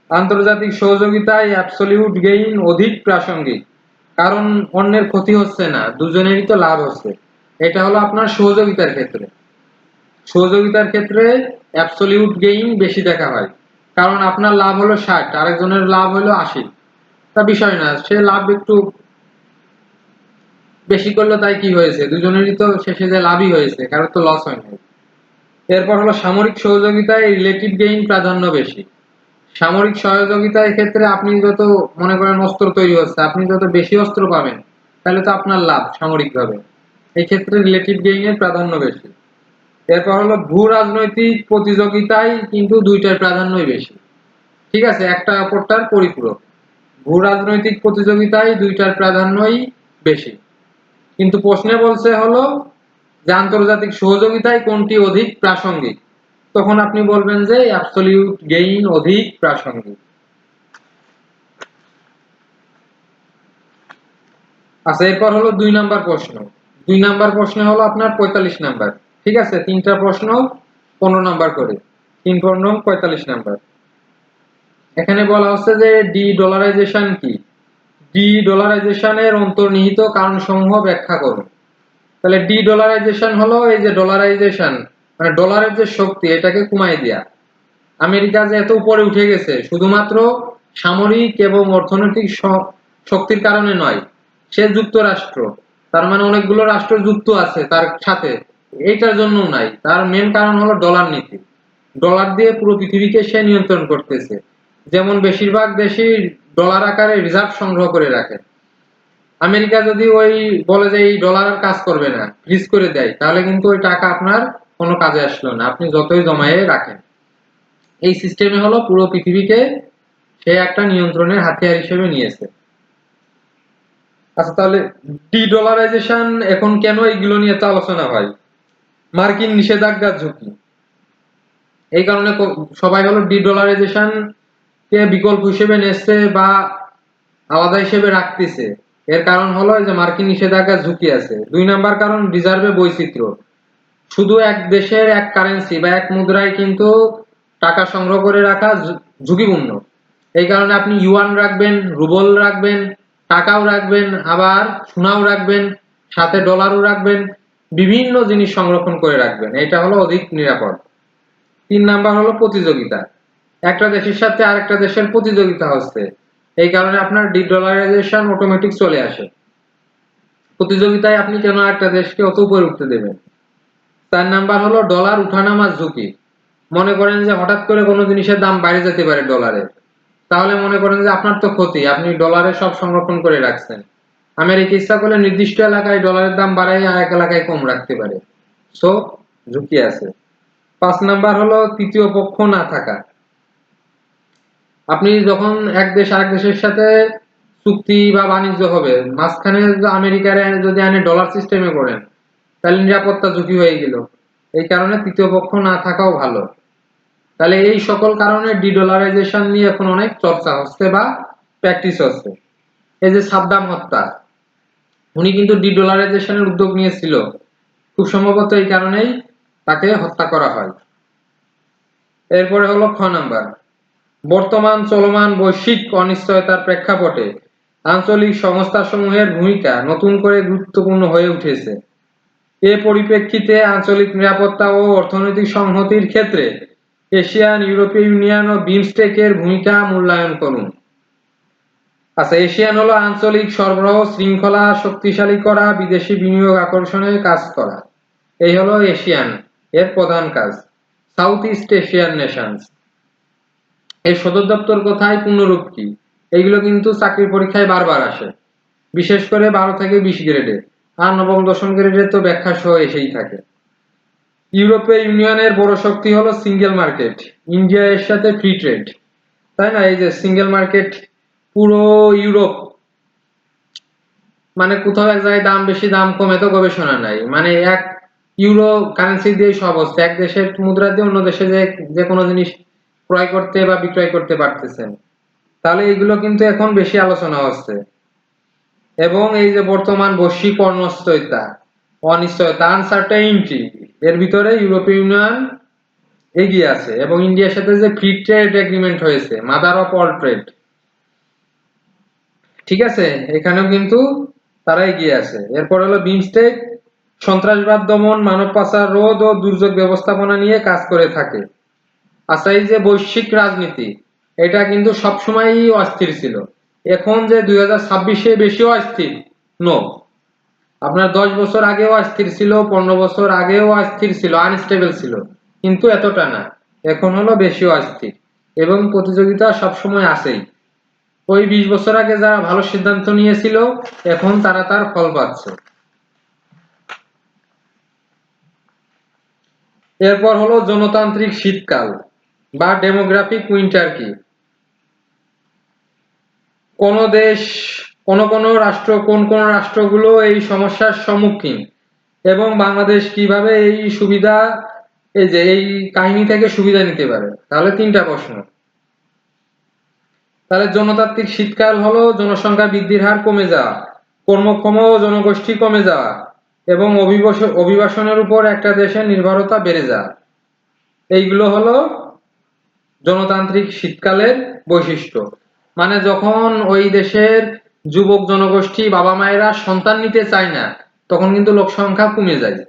আন্তর্জাতিক সহযোগিতায় অ্যাবসলিউট গেইন অধিক প্রাসঙ্গিক, কারণ অন্যের ক্ষতি হচ্ছে না, দুজনেরই তো লাভ হচ্ছে। এটা হলো আপনার সহযোগিতার ক্ষেত্রে। সহযোগিতার ক্ষেত্রে অ্যাবসলিউট গেইন বেশি দেখা হয়, কারণ আপনার লাভ হলো 60, আরেকজনের লাভ হলো 80, তা বিষয় না, সে লাভ একটু বেশি করলো তাই কি হয়েছে, দুজনেরই তো শেষে যে লাভই হয়েছে, কারোর তো লস হয় না। এরপর হলো সামরিক সহযোগিতায় রিলেটিভ গেইন প্রাধান্য বেশি। সামরিক সহযোগিতার ক্ষেত্রে আপনি যত মনে করেন অস্ত্র তৈরি হচ্ছে, আপনি যত বেশি অস্ত্র পাবেন তাহলে তো আপনার লাভ সামরিকভাবে, এই ক্ষেত্রে রিলেটিভ গেইনের প্রাধান্য বেশি। এরপর হলো ভূ রাজনৈতিক প্রতিযোগিতায় কিন্তু দুইটার প্রাধান্যই বেশি, ঠিক আছে, একটা অপরটার পরিপূরক। ভূ রাজনৈতিক প্রতিযোগিতায় দুইটার প্রাধান্যই বেশি, কিন্তু প্রশ্নে বলছে হলো যে আন্তর্জাতিক সহযোগিতায় কোনটি অধিক প্রাসঙ্গিক, তখন আপনি বলবেন যে অ্যাবসলিউট গেইন অধিক প্রাসঙ্গিক। আচ্ছা, এরপর হলো 2 নাম্বার প্রশ্ন। 2 নাম্বার প্রশ্নে হলো আপনার 45 নাম্বার, ঠিক আছে, তিনটা প্রশ্ন 15 নাম্বার করে, 3 পূর্ণং 45 নাম্বার। এখানে বলা হচ্ছে যে ডি ডলারাইজেশন কি? ডি ডলারাইজেশনের অন্তর্নিহিত কারণসমূহ ব্যাখ্যা করুন। তাহলে ডি ডলারাইজেশন হলো এই যে ডলারাইজেশন, মানে ডলারের যে শক্তি এটাকে কমাই দেয়া। আমেরিকা যে এত উপরে উঠে গেছে শুধুমাত্র সামরিক এবং অর্থনৈতিক শক্তির কারণে নয়, সে যুক্তরাষ্ট্র, তার মানে অনেকগুলো রাষ্ট্র যুক্ত আছে তার সাথে, এইটার জন্য নাই, তার মেন কারণ হলো ডলার নীতি। ডলার দিয়ে পুরো পৃথিবীকে সে নিয়ন্ত্রণ করতেছে। যেমন বেশিরভাগ দেশই ডলার আকারে রিজার্ভ সংগ্রহ করে রাখে। আমেরিকা যদি ওই বলে যে এই ডলার আর কাজ করবে না, ফ্রিজ করে দেয়, তাহলে কিন্তু ওই টাকা আপনার কোনো কাজে আসলো না, আপনি যতই জমায়ে রাখেন। এই সিস্টেমে হলো পুরো পৃথিবীকে সে একটা নিয়ন্ত্রণের হাতিয়ার হিসেবে নিয়েছে। আচ্ছা, তাহলে ডি ডলারাইজেশন এখন কেন এইগুলো নিয়ে তো আলোচনা হয়? মার্কিন নিষেধাজ্ঞার ঝুঁকি, এই কারণে সবাই হলো ডি ডলারাইজেশন কে বিকল্প হিসেবে নেচ্ছে বা আলাদা হিসেবে রাখতেছে। এর কারণ হলো যে মার্কিন নিষেধাজ্ঞার ঝুঁকি আছে। 2 নাম্বার কারণ রিজার্ভে বৈচিত্র্য, শুধু এক দেশের এক কারেন্সি বা এক মুদ্রায় কিন্তু টাকা সংগ্রহ করে রাখা ঝুঁকিপূর্ণ। এই কারণে আপনি ইউয়ান রাখবেন, রুবল রাখবেন, টাকাও রাখবেন, আবার সোনাও রাখবেন, সাথে ডলারও রাখবেন, বিভিন্ন জিনিস সংরক্ষণ করে রাখবেন, এটা হলো অধিক নিরাপদ। 3 নাম্বার হলো প্রতিযোগিতা, একটা দেশের সাথে আরেকটা দেশের প্রতিযোগিতা হচ্ছে, এই কারণে আপনার ডি-ডলারাইজেশন অটোমেটিক চলে আসে। প্রতিযোগিতায় আপনি কেন একটা দেশকে অত উপরে উঠতে দেবেন? 4 নাম্বার হলো ডলার উঠানামার ঝুঁকি। মনে করেন যে হঠাৎ করে কোনো জিনিসের দাম বাইরে যেতে পারে ডলারে, তাহলে মনে করেন যে আপনার তো ক্ষতি, আপনি ডলারে সব সংরক্ষণ করে রাখছেন। আমেরিকা ইচ্ছা করলে নির্দিষ্ট এলাকায় ডলারের দাম বাড়াই আরেক এলাকায় কম রাখতে পারে। সো ঝুঁকি আছে। 5 নাম্বার হলো তৃতীয় পক্ষ না থাকা। আপনি যখন এক দেশ আরেক দেশের সাথে চুক্তি বা বাণিজ্য হবে, মাঝখানে আমেরিকার যদি আনে ডলার সিস্টেমে করেন, তাহলে নিরাপত্তা ঝুঁকি হয়ে গেল। এই কারণে তৃতীয় পক্ষ না থাকাও ভালো। তাহলে এই সকল কারণে ডি-ডলারাইজেশন নিয়ে এখন অনেক চর্চা হচ্ছে বা প্র্যাকটিস হচ্ছে। এই যে সাদ্দাম হত্যা, উনি কিন্তু ডি-ডলারাইজেশনের উদ্যোগ নিয়েছিল, খুব সম্ভবত এই কারণেই তাকে হত্যা করা হয়। এরপরে হলো 6 নাম্বার, বর্তমান চলমান বৈশ্বিক অনিশ্চয়তার প্রেক্ষাপটে আঞ্চলিক সংস্থাসমূহের ভূমিকা নতুন করে গুরুত্বপূর্ণ হয়ে উঠেছে। এ পরিপ্রেক্ষিতে আঞ্চলিক নিরাপত্তা ও অর্থনৈতিক সংহতির ক্ষেত্রে এশিয়ান, ইউরোপীয় ইউনিয়ন ও বিমস্টেকের ভূমিকা মূল্যায়ন করুন। আচ্ছা, এশিয়ান হলো আঞ্চলিক সরবরাহ শৃঙ্খলা শক্তিশালী করা, বিদেশি বিনিয়োগ আকর্ষণে কাজ করা। এই হলো এশিয়ান এর প্রধান কাজ। সাউথ ইস্ট এশিয়ান নেশনস, এর সদর দপ্তর কোথায়, পূর্ণরূপ কি, এইগুলো কিন্তু চাকরির পরীক্ষায় বারবার আসে, বিশেষ করে 12 থেকে 20 গ্রেডে, আর নবম দশম গ্রেডে তো ব্যাখ্যা সহ এসেই থাকে। ইউরোপীয় ইউনিয়নের বড় শক্তি হলো সিঙ্গেল মার্কেট, ইন্ডিয়া এর সাথে ফ্রি ট্রেড, তাই না? এই যে সিঙ্গেল মার্কেট, পুরো ইউরোপ, মানে কোথাও এক জায়গায় দাম বেশি দাম কমে তো গবেষণা নাই, মানে এক ইউরো কারেন্সি দিয়ে সব হচ্ছে, এক দেশের মুদ্রা দিয়ে অন্য দেশে যে কোনো জিনিস ক্রয় করতে বা বিক্রয় করতে পারতেছেন। তাহলে এইগুলো কিন্তু এখন বেশি আলোচনা হচ্ছে। এবং এই যে বর্তমান বৈশ্বিক অনিশ্চয়তা আনসার্টেইনটি, এর ভিতরে ইউরোপীয় ইউনিয়ন এগিয়ে আছে, এবং ইন্ডিয়ার সাথে যে ফ্রি ট্রেড এগ্রিমেন্ট হয়েছে, মাদার অফ অল ট্রেড, ঠিক আছে, এখানেও কিন্তু তারা এগিয়ে আছে। এরপর হলো বিমস্টেক, সন্ত্রাসবাদ দমন, মানব পাচার রোধ ও দুর্যোগ ব্যবস্থাপনা নিয়ে কাজ করে থাকে। আচ্ছা, এই যে বৈশ্বিক রাজনীতি, এটা কিন্তু সবসময়ই অস্থির ছিল। এখন যে 2026-এ বেশি অস্থির নো, আপনার 10 বছর আগেও অস্থির ছিল, 15 বছর আগেও অস্থির ছিল, আনস্টেবল ছিল, কিন্তু এতটা না। এখন হলো বেশি অস্থির, এবং প্রতিযোগিতা সবসময় আছেই। ওই 20 বছর আগে যারা ভালো সিদ্ধান্ত নিয়েছিল, এখন তারা তার ফল পাচ্ছে। এরপর হলো জনতান্ত্রিক শীতকাল বা ডেমোগ্রাফিক উইন্টার কি। কোন দেশ, কোন রাষ্ট্র, কোন রাষ্ট্রগুলো এই সমস্যার সম্মুখীন, এবং বাংলাদেশ কিভাবে এই কাহিনী থেকে সুবিধা নিতে পারে। তাহলে 3টা প্রশ্ন। তাহলে জনতান্ত্রিক শীতকাল হলো জনসংখ্যা বৃদ্ধির হার কমে যাওয়া, কর্মক্ষম জনগোষ্ঠী কমে যাওয়া, এবং অভিবাসনের উপর একটা দেশের নির্ভরতা বেড়ে যাওয়া। এইগুলো হলো জনতান্ত্রিক শীতকালের বৈশিষ্ট্য। মানে যখন ওই দেশের যুবক জনগোষ্ঠী, বাবা মায়েরা সন্তান নিতে চায় না, তখন কিন্তু লোক সংখ্যা কমে যায়।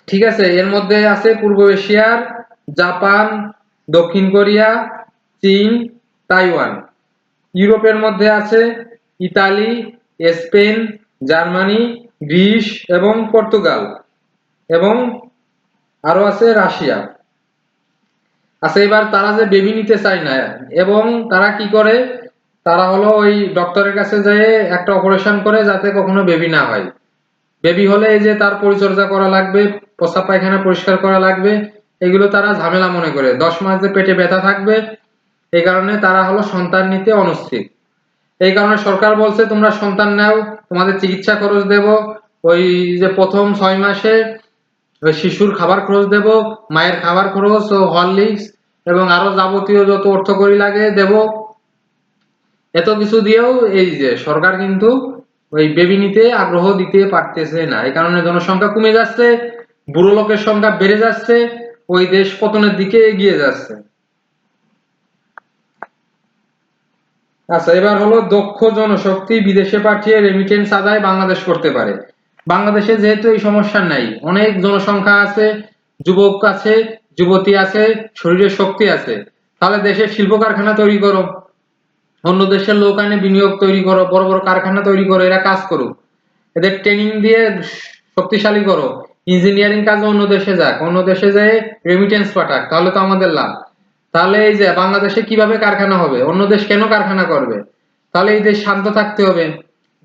ঠিক আছে, এর মধ্যে আছে পূর্ব এশিয়ার জাপান, দক্ষিণ কোরিয়া, চীন, তাইওয়ান। ইউরোপের মধ্যে আছে ইতালি, স্পেন, জার্মানি, গ্রিস এবং পর্তুগাল, এবং আরো আছে রাশিয়া। আচ্ছা, এবার তারা যে বেবি নিতে চায় না, এবং তারা কি করে, তারা হলো ওই ডক্টরের কাছে যেয়ে একটা অপারেশন করে যাতে কখনো বেবি না হয়। বেবি হলে এই যে তার পরিচর্যা করা লাগবে, প্রস্রাব পায়খানা পরিষ্কার করা লাগবে, এগুলো তারা ঝামেলা মনে করে। 10 মাস যে পেটে ব্যথা থাকবে, এই কারণে তারা হলো সন্তান নিতে অনস্থির। এই কারণে সরকার বলছে তোমরা সন্তান নাও, তোমাদের চিকিৎসা খরচ দেব, ওই যে প্রথম 6 মাসে ওই শিশুর খাবার খরচ দেব, মায়ের খাবার খরচ ও হরলিক্স এবং আরো যাবতীয় যত অর্থকড়ি লাগে দেব। এত কিছু দিয়েও এই যে সরকার কিন্তু ওই বেবি নিতে আগ্রহ দিতে পারতেছে না। এই কারণে জনসংখ্যা কমে যাচ্ছে, বুড়ো লোকের সংখ্যা বেড়ে যাচ্ছে, ওই দেশ পতনের দিকে এগিয়ে যাচ্ছে। আচ্ছা, এবার হলো দক্ষ জনশক্তি বিদেশে পাঠিয়ে রেমিটেন্স আদায় বাংলাদেশ করতে পারে। বাংলাদেশে যেহেতু এই সমস্যা নাই, অনেক জনসংখ্যা আছে, যুবক আছে, যুবতী আছে, শরীরে শক্তি আছে, তাহলে দেশের শিল্প কারখানা তৈরি করো, অন্য দেশের লোক আনে বিনিয়োগ তৈরি করো, বড় বড় কারখানা তৈরি করো, এরা কাজ করুক, এদের ট্রেনিং দিয়ে শক্তিশালী করো, ইঞ্জিনিয়ারিং কাজে অন্য দেশে যাক, অন্য দেশে যেয়ে রেমিটেন্স পাঠাক, তাহলে তো আমাদের লাভ। তাহলে এই যে বাংলাদেশে কিভাবে কারখানা হবে, অন্য দেশ কেন কারখানা করবে? তাহলে এই দেশ শান্ত থাকতে হবে।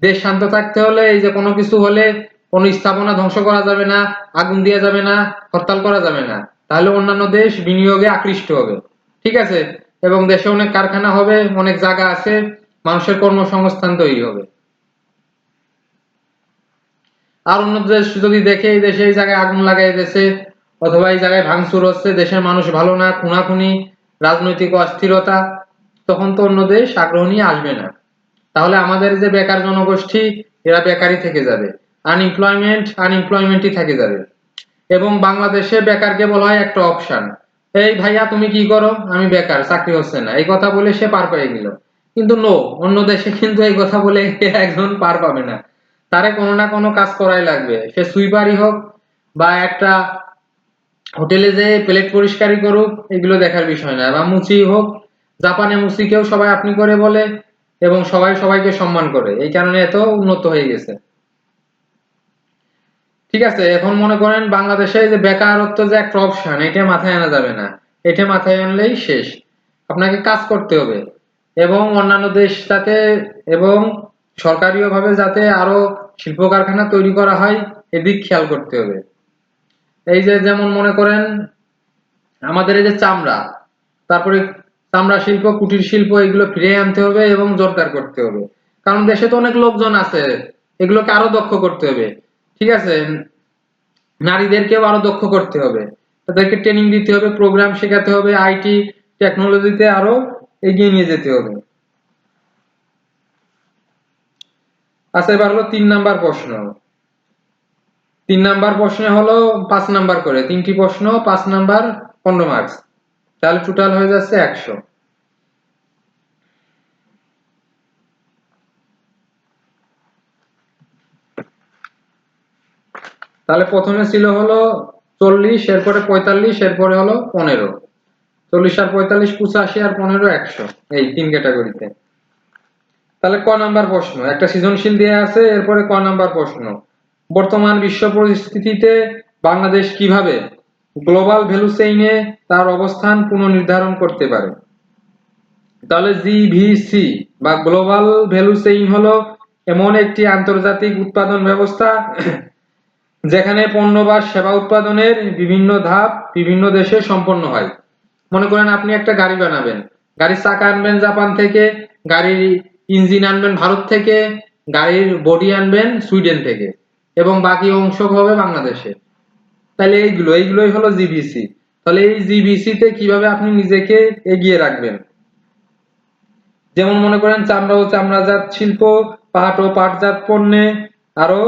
দেশ শান্ত থাকতে হলে এই যে কোনো কিছু হলে কোনো স্থাপনা ধ্বংস করা যাবে না, আগুন দেওয়া যাবে না, হরতাল করা যাবে না, তাহলে অন্যান্য দেশ বিনিয়োগে আকৃষ্ট হবে। ঠিক আছে? এবং দেশে অনেক কারখানা হবে, অনেক জায়গা আছে, মানুষের কর্মসংস্থান তৈরি হবে। আর অন্য দেশ যদি দেখে এই দেশে এই জায়গায় আগুন লাগাই দিয়েছে, অথবা এই জায়গায় ভাঙচুর হচ্ছে, দেশের মানুষ ভালো না, খুনাখুনি, রাজনৈতিক অস্থিরতা, তখন তো অন্য দেশ আগ্রহ নিয়ে আসবে না। তাহলে আমাদের যে বেকার জনগোষ্ঠী, এরা বেকারই থেকে যাবে, আনএমপ্লয়মেন্টই থেকে যাবে। এবং বাংলাদেশে বেকারকে বলা হয় একটা অপশন। এই ভাইয়া তুমি কি করো? আমি বেকার, চাকরি হচ্ছে না, এই কথা বলে সে পার পেয়ে গেল। কিন্তু নো, অন্য দেশে কিন্তু এই কথা বলে একজন পার পাবে না, তারে কোনো না কোনো কাজ করাই লাগবে। সে সুইপারই হোক বা একটা হোটেলে যে প্লেট পরিষ্কারই করুক, এগুলো দেখার বিষয় না, বা মুচি হোক। জাপানে মুচিকেও সবাই আপনি করে বলে এবং সবাই সবাইকে সম্মান করে, এই কারণে এত উন্নত হয়ে গেছে। ঠিক আছে, এখন মনে করেন বাংলাদেশে যে বেকারত্ব যে একটা অপশন, এটা মাথায় আনা যাবে না। এটা মাথায় আনলেই শেষ। আপনাকে কাজ করতে হবে এবং অন্যান্য দেশ যাতে এবং সরকারিও ভাবে যাতে আরো শিল্প কারখানা তৈরি করা হয়, এদিক খেয়াল করতে হবে। এই যে যেমন মনে করেন আমাদের এই যে চামড়া, তারপরে চামড়া শিল্প, কুটির শিল্প, এগুলো ফিরিয়ে আনতে হবে এবং জোরদার করতে হবে। কারণ দেশে তো অনেক লোকজন আছে, এগুলোকে আরো দক্ষ করতে হবে। ঠিক আছে, নারীদেরকেও আরো দক্ষ করতে হবে, তাদেরকে ট্রেনিং দিতে হবে, প্রোগ্রাম শেখাতে হবে, আইটি টেকনোলজিতে আরো এগিয়ে নিয়ে যেতে হবে। আচ্ছা, এবার হলো 3 নাম্বার প্রশ্ন। 3 নাম্বার প্রশ্নে হলো 5 নাম্বার করে, 3টি প্রশ্ন, 5 নাম্বার, 15 মার্কস, তাহলে টোটাল হয়ে যাচ্ছে 100। তাহলে প্রথমে ছিল হলো 40, এরপরে 45, এরপরে হলো 15। 40 আর 45 85, আর 15 100, এই 3 ক্যাটাগরিতে। তাহলে ক নাম্বার প্রশ্ন, একটা সৃজনশীল দেয়া আছে, এরপরে ক নাম্বার প্রশ্ন, বর্তমান বিশ্ব পরিস্থিতিতে বাংলাদেশ কিভাবে গ্লোবাল ভ্যালু চেইনে তার অবস্থান পুনর্নির্ধারণ করতে পারে? তাহলে জিভিসি বা গ্লোবাল ভ্যালু চেইন হলো এমন একটি আন্তর্জাতিক উৎপাদন ব্যবস্থা যেখানে পণ্য বা সেবা উৎপাদনের বিভিন্ন ধাপ বিভিন্ন দেশে সম্পন্ন হয়। মনে করেন আপনি একটা গাড়ি বানাবেন, গাড়ির চাকা আনবেন জাপান থেকে, গাড়ির ইঞ্জিন আনবেন ভারত থেকে, গাড়ির বডি আনবেন সুইডেন থেকে, এবং বাকি অংশ হবে বাংলাদেশে। তাহলে এইগুলোই হলো জিভিসি। তাহলে এই জিভিসি তে কিভাবে আপনি নিজেকে এগিয়ে রাখবেন? যেমন মনে করেন চামড়া ও চামড়াজাত শিল্প, পাট ও পাটজাত পণ্যে আরো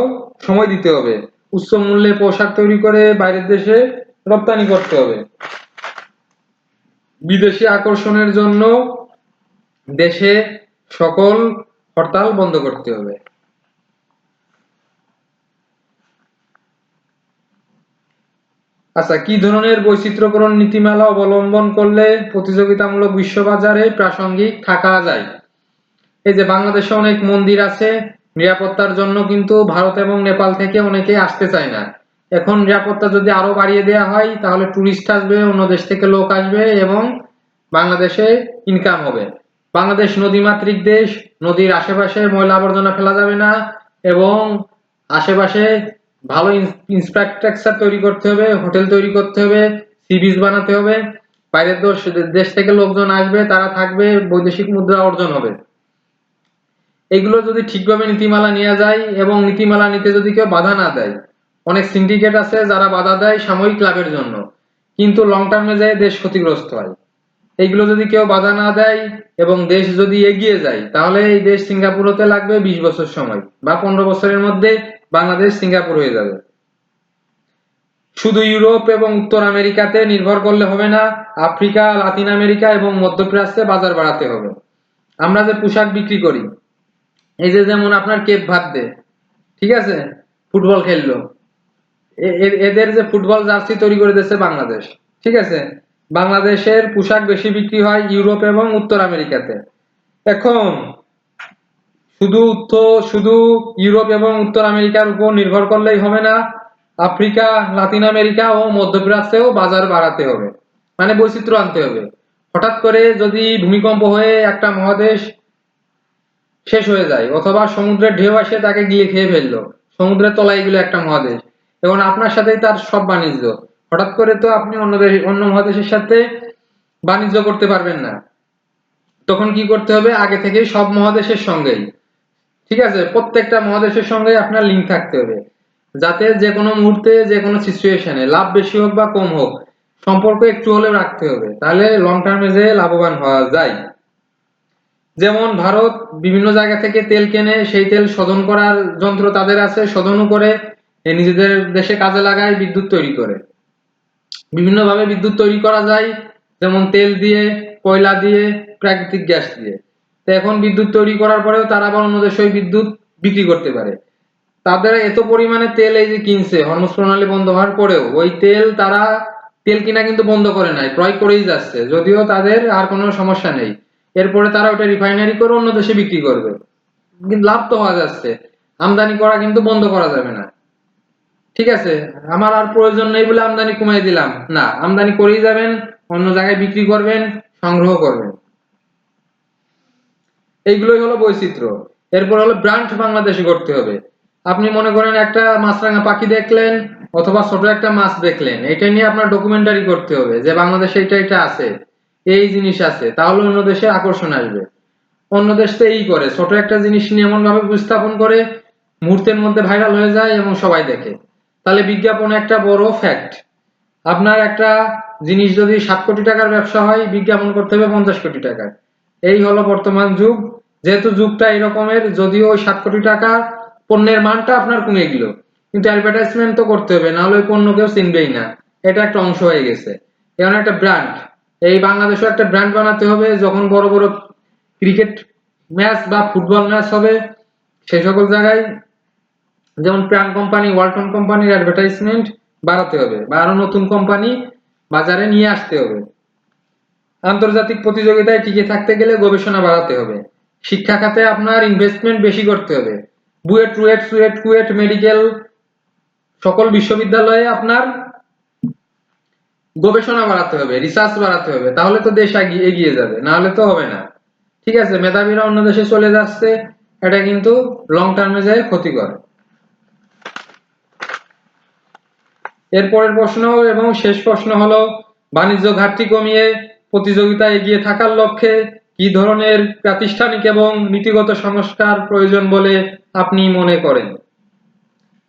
সময় দিতে হবে, উচ্চ মূল্যে পোশাক তৈরি করে বাইরের দেশে রপ্তানি করতে হবে, বিদেশি আকর্ষণের জন্য দেশে সকল হরতাল বন্ধ করতে হবে। আচ্ছা, কি ধরনের বৈচিত্র্যকরণ নীতিমালা অবলম্বন করলে প্রতিযোগিতামূলক বিশ্ববাজারে প্রাসঙ্গিক থাকা যায়? এই যে বাংলাদেশে অনেক মন্দির আছে, নিরাপত্তার জন্য কিন্তু ভারত এবং নেপাল থেকে অনেকেই আসতে চায় না। এখন নিরাপত্তা যদি আরো বাড়িয়ে দেওয়া হয়, তাহলে টুরিস্ট আসবে, অন্য দেশ থেকে লোক আসবে এবং বাংলাদেশে ইনকাম হবে। বাংলাদেশ নদীমাতৃক দেশ, নদীর আশেপাশে ময়লা আবর্জনা ফেলা যাবে না এবং আশেপাশে ভালো ইনফ্রাস্ট্রাকচার তৈরি করতে হবে, হোটেল তৈরি করতে হবে, সি বিচ বানাতে হবে। বাইরের দেশ থেকে লোকজন আসবে, তারা থাকবে, বৈদেশিক মুদ্রা অর্জন হবে। এগুলো যদি ঠিকভাবে নীতিমালা নেওয়া যায় এবং নীতিমালা নিতে যদি কেউ বাধা না দেয়, অনেক সিন্ডিকেট আছে যারা বাধা দেয় সাময়িক লাভের জন্য, কিন্তু লং টার্মে যায় দেশ ক্ষতিগ্রস্ত হয়। এইগুলো যদি কেউ বাধা না দেয় এবং দেশ যদি এগিয়ে যায়, তাহলে এই দেশ সিঙ্গাপুর হতে লাগবে 20 বছর সময়, বা 15 বছরের মধ্যে বাংলাদেশ সিঙ্গাপুর হয়ে যাবে। শুধু ইউরোপ এবং উত্তর আমেরিকাতে নির্ভর করলে হবে না, আফ্রিকা, লাতিন আমেরিকা এবং মধ্যপ্রাচ্যে বাজার বাড়াতে হবে। আমরা যে পোশাক বিক্রি করি, এই যে যেমন আপনার কেপ ভার্দে, ঠিক আছে, ফুটবল খেললো, এদের যে ফুটবল জার্সি তৈরি করে দিচ্ছে বাংলাদেশ। ঠিক আছে, বাংলাদেশের পোশাক বেশি বিক্রি হয় ইউরোপ এবং উত্তর আমেরিকাতে। এখন শুধু ইউরোপ এবং উত্তর আমেরিকার উপর নির্ভর করলেই হবে না, আফ্রিকা, লাতিন আমেরিকা ও মধ্যপ্রাচ্যেও বাজার বাড়াতে হবে, মানে বৈচিত্র্য আনতে হবে। হঠাৎ করে যদি ভূমিকম্প হয়ে একটা মহাদেশ শেষ হয়ে যায়, অথবা সমুদ্রের ঢেউ এসে তাকে গিলে খেয়ে ফেললো, সমুদ্রের তলায় গেলো একটা মহাদেশ, এখন আপনার সাথেই তার সব বাণিজ্য, হঠাৎ করে তো আপনি অন্য মহাদেশের সাথে বাণিজ্য করতে পারবেন না। তখন কি করতে হবে, আগে থেকেই সব মহাদেশের সঙ্গেই, ঠিক আছে, প্রত্যেকটা মহাদেশের সঙ্গে আপনার লিঙ্ক থাকতে হবে, যাতে যে কোনো মুহূর্তে যে কোনো সিচুয়েশনে লাভ বেশি হোক বা কম হোক, সম্পর্ক একটু হলেও রাখতে হবে, তাহলে লং টার্মে যে লাভবান হওয়া যায়। যেমন ভারত বিভিন্ন জায়গা থেকে তেল কেনে, সেই তেল শোধন করার যন্ত্র তাদের আছে, শোধনও করে নিজেদের দেশে কাজে লাগায়, বিদ্যুৎ তৈরি করে। বিভিন্ন ভাবে বিদ্যুৎ তৈরি করা যায়, যেমন তেল দিয়ে, কয়লা দিয়ে, প্রাকৃতিক গ্যাস দিয়ে। তো এখন বিদ্যুৎ তৈরি করার পরেও তারা আবার অন্য দেশে ওই বিদ্যুৎ বিক্রি করতে পারে। তাদের এত পরিমাণে তেল এই যে কিনছে, হরমুজ প্রণালী বন্ধ হওয়ার পরেও ওই তেল তারা তেল কিনা কিন্তু বন্ধ করে নাই, ক্রয় করেই যাচ্ছে, যদিও তাদের আর কোনো সমস্যা নেই। এরপরে তারা ওটা রিফাইনারি করে অন্য দেশে বিক্রি করবে, কিন্তু লাভ তো হওয়া যাচ্ছে, আমদানি করা কিন্তু বন্ধ করা যাবে না। ঠিক আছে, আমার আর প্রয়োজন নেই বলে আমদানি কমিয়ে দিলাম না, আমদানি করেই যাবেন, অন্য জায়গায় বিক্রি করবেন, সংগ্রহ করবেন। এইগুলোই হলো বৈচিত্র্য। এরপর হলো ব্র্যান্ড বাংলাদেশে করতে হবে। আপনি মনে করেন একটা মাছরাঙা পাখি দেখলেন, অথবা ছোট একটা মাছ দেখলেন, এটা নিয়ে আপনার ডকুমেন্টারি করতে হবে যে বাংলাদেশে এটা এটা আছে, এই জিনিস আছে, তাহলে অন্য দেশে আকর্ষণ আসবে। অন্য দেশ তো এই করে, ছোট একটা জিনিস নিয়ে এমন ভাবে উপস্থাপন করে, মুহূর্তের মধ্যে ভাইরাল হয়ে যায় এবং সবাই দেখে। তাহলে বিজ্ঞাপন একটা বড় ফ্যাক্ট। আপনার একটা জিনিস যদি 7 কোটি টাকার ব্যবসা হয়, বিজ্ঞাপন করতে হবে 50 কোটি টাকার। এই হলো বর্তমান যুগ। যেহেতু যুগটা এরকমের, যদিও ওই 7 কোটি টাকা পণ্যের মানটা আপনার কমে গেল, কিন্তু অ্যাডভার্টাইজমেন্ট তো করতে হবে, নাহলে ওই পণ্য কেউ চিনবেই না। এটা একটা অংশ হয়ে গেছে। এখন একটা ব্র্যান্ড, এই বাংলাদেশেও একটা ব্র্যান্ড বানাতে হবে। যখন বড় বড় ক্রিকেট ম্যাচ বা ফুটবল ম্যাচ হবে, সেই সকল জায়গায় যেমন প্রাণ কোম্পানি, ওয়ালটন কোম্পানির অ্যাডভার্টাইজমেন্ট বাড়াতে হবে, বা আরো নতুন কোম্পানি বাজারে নিয়ে আসতে হবে। আন্তর্জাতিক প্রতিযোগিতায় টিকে থাকতে গেলে গবেষণা বাড়াতে হবে। শিক্ষা খাতে আপনার ইনভেস্টমেন্ট বেশি করতে হবে। বুয়েট, রুয়েট, সুয়েট, কুয়েট মেডিকেল সকল বিশ্ববিদ্যালয়ে আপনার গবেষণা বাড়াতে হবে, রিসার্চ বাড়াতে হবে, তাহলে তো দেশ এগিয়ে যাবে, না হলে তো হবে না। ঠিক আছে, মেধাবীরা অন্য দেশে চলে যাচ্ছে, এটা কিন্তু লং টার্মে যায় ক্ষতিকর। এরপরের প্রশ্ন এবং শেষ প্রশ্ন হলো, বাণিজ্য ঘাটতি কমিয়ে প্রতিযোগিতায় এগিয়ে থাকার লক্ষ্যে কি ধরনের প্রাতিষ্ঠানিক এবং নীতিগত সংস্কার প্রয়োজন বলে আপনি মনে করেন?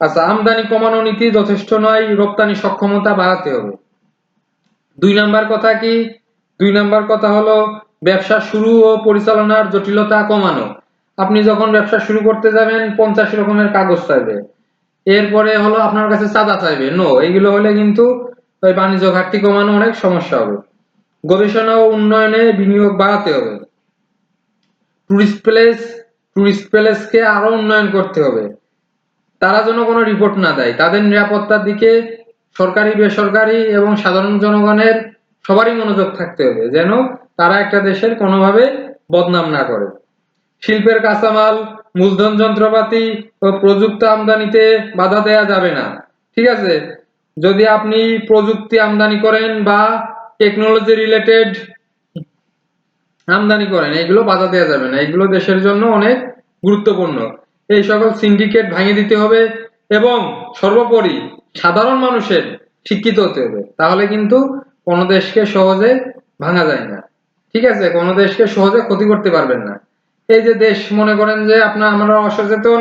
আচ্ছা, আমদানি কমানো নীতি যথেষ্ট নয়, রপ্তানি সক্ষমতা বাড়াতে হবে। 2 নাম্বার কথা কি? 2 নাম্বার কথা হলো ব্যবসা শুরু ও পরিচালনার জটিলতা কমানো। আপনি যখন ব্যবসা শুরু করতে যাবেন, 50 রকমের কাগজ চাইবে, এরপরে হলো আপনার কাছে চাঁদা চাইবে, নো, এইগুলো হলে কিন্তু ওই বাণিজ্য ঘাটতি কমানো অনেক সমস্যা হবে। গবেষণা ও উন্নয়নে বিনিয়োগ বাড়াতে হবে। টুরিস্ট প্লেস টুরিস্ট প্লেসকে আরো উন্নয়ন করতে হবে। তারা যেন কোনো রিপোর্ট না দেয়, তাদের নিরাপত্তার দিকে সরকারি, বেসরকারি এবং সাধারণ জনগণের সবারই মনোযোগ থাকতে হবে, যেন তারা একটা দেশের কোনোভাবে বদনাম না করে। শিল্পের কাঁচামাল, মূলধন, যন্ত্রপাতি ও প্রযুক্তি আমদানিতে বাধা দেয়া যাবে না। ঠিক আছে, যদি আপনি প্রযুক্তি আমদানি করেন বা টেকনোলজি রিলেটেড আমদানি করেন, এগুলো বাধা দেওয়া যাবে না, এগুলো দেশের জন্য অনেক গুরুত্বপূর্ণ। এই সকল সিন্ডিকেট ভাঙিয়ে দিতে হবে, এবং সর্বোপরি সাধারণ মানুষের শিক্ষিত হতে হবে, তাহলে কিন্তু কোনো দেশকে সহজে ভাঙা যায় না। ঠিক আছে, কোনো দেশকে সহজে ক্ষতি করতে পারবেন না। এই যে দেশ মনে করেন যে আমরা অসচেতন,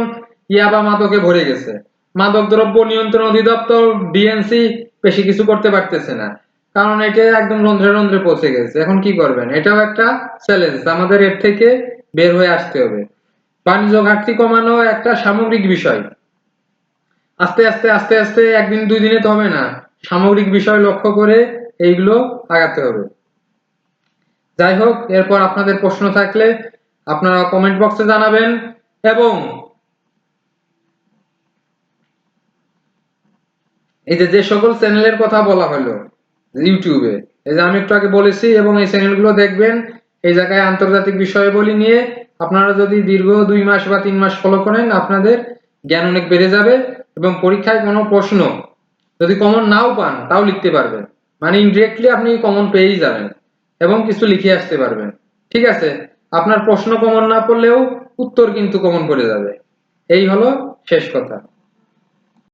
ইয়াবা মাদকে ভরে গেছে, মাদক দ্রব্য নিয়ন্ত্রণ অধিদপ্তর ডিএনসি বেশি কিছু করতে পারতেছে না, কারণ এটা একদম রন্ধ্রে রন্ধ্রে পৌঁছে গেছে। এখন কি করবেন, এটাও একটা চ্যালেঞ্জ, আমাদের এর থেকে বের হয়ে আসতে হবে। বাণিজ্য ঘাটতি কমানো একটা সামগ্রিক বিষয়, আস্তে আস্তে আস্তে আস্তে একদিন দুই দিনে তো হবে না, সামগ্রিক বিষয় লক্ষ্য করে এইগুলো আগাতে হবে। যাই হোক, এরপর আপনাদের প্রশ্ন থাকলে আপনারা কমেন্ট বক্সে জানাবেন। এবং এই যে যে সকল চ্যানেলের কথা বলা হলো ইউটিউবে, এই যে আমি একটু আগে বলেছি, এবং এই চ্যানেলগুলো দেখবেন, এই জায়গায় আন্তর্জাতিক বিষয়াবলী নিয়ে আপনারা যদি দীর্ঘ 2 মাস বা 3 মাস ফলো করেন, আপনাদের জ্ঞান অনেক বেড়ে যাবে এবং পরীক্ষায় কোনো প্রশ্ন যদি কমন নাও পান তাও লিখতে পারবেন, মানে ইনডিরেক্টলি আপনি কমন পেয়েই যাবেন এবং কিছু লিখে আসতে পারবেন। ঠিক আছে, আপনার প্রশ্ন কমন না পড়লেও উত্তর কিন্তু কমন পড়ে যাবে। এই হলো শেষ কথা।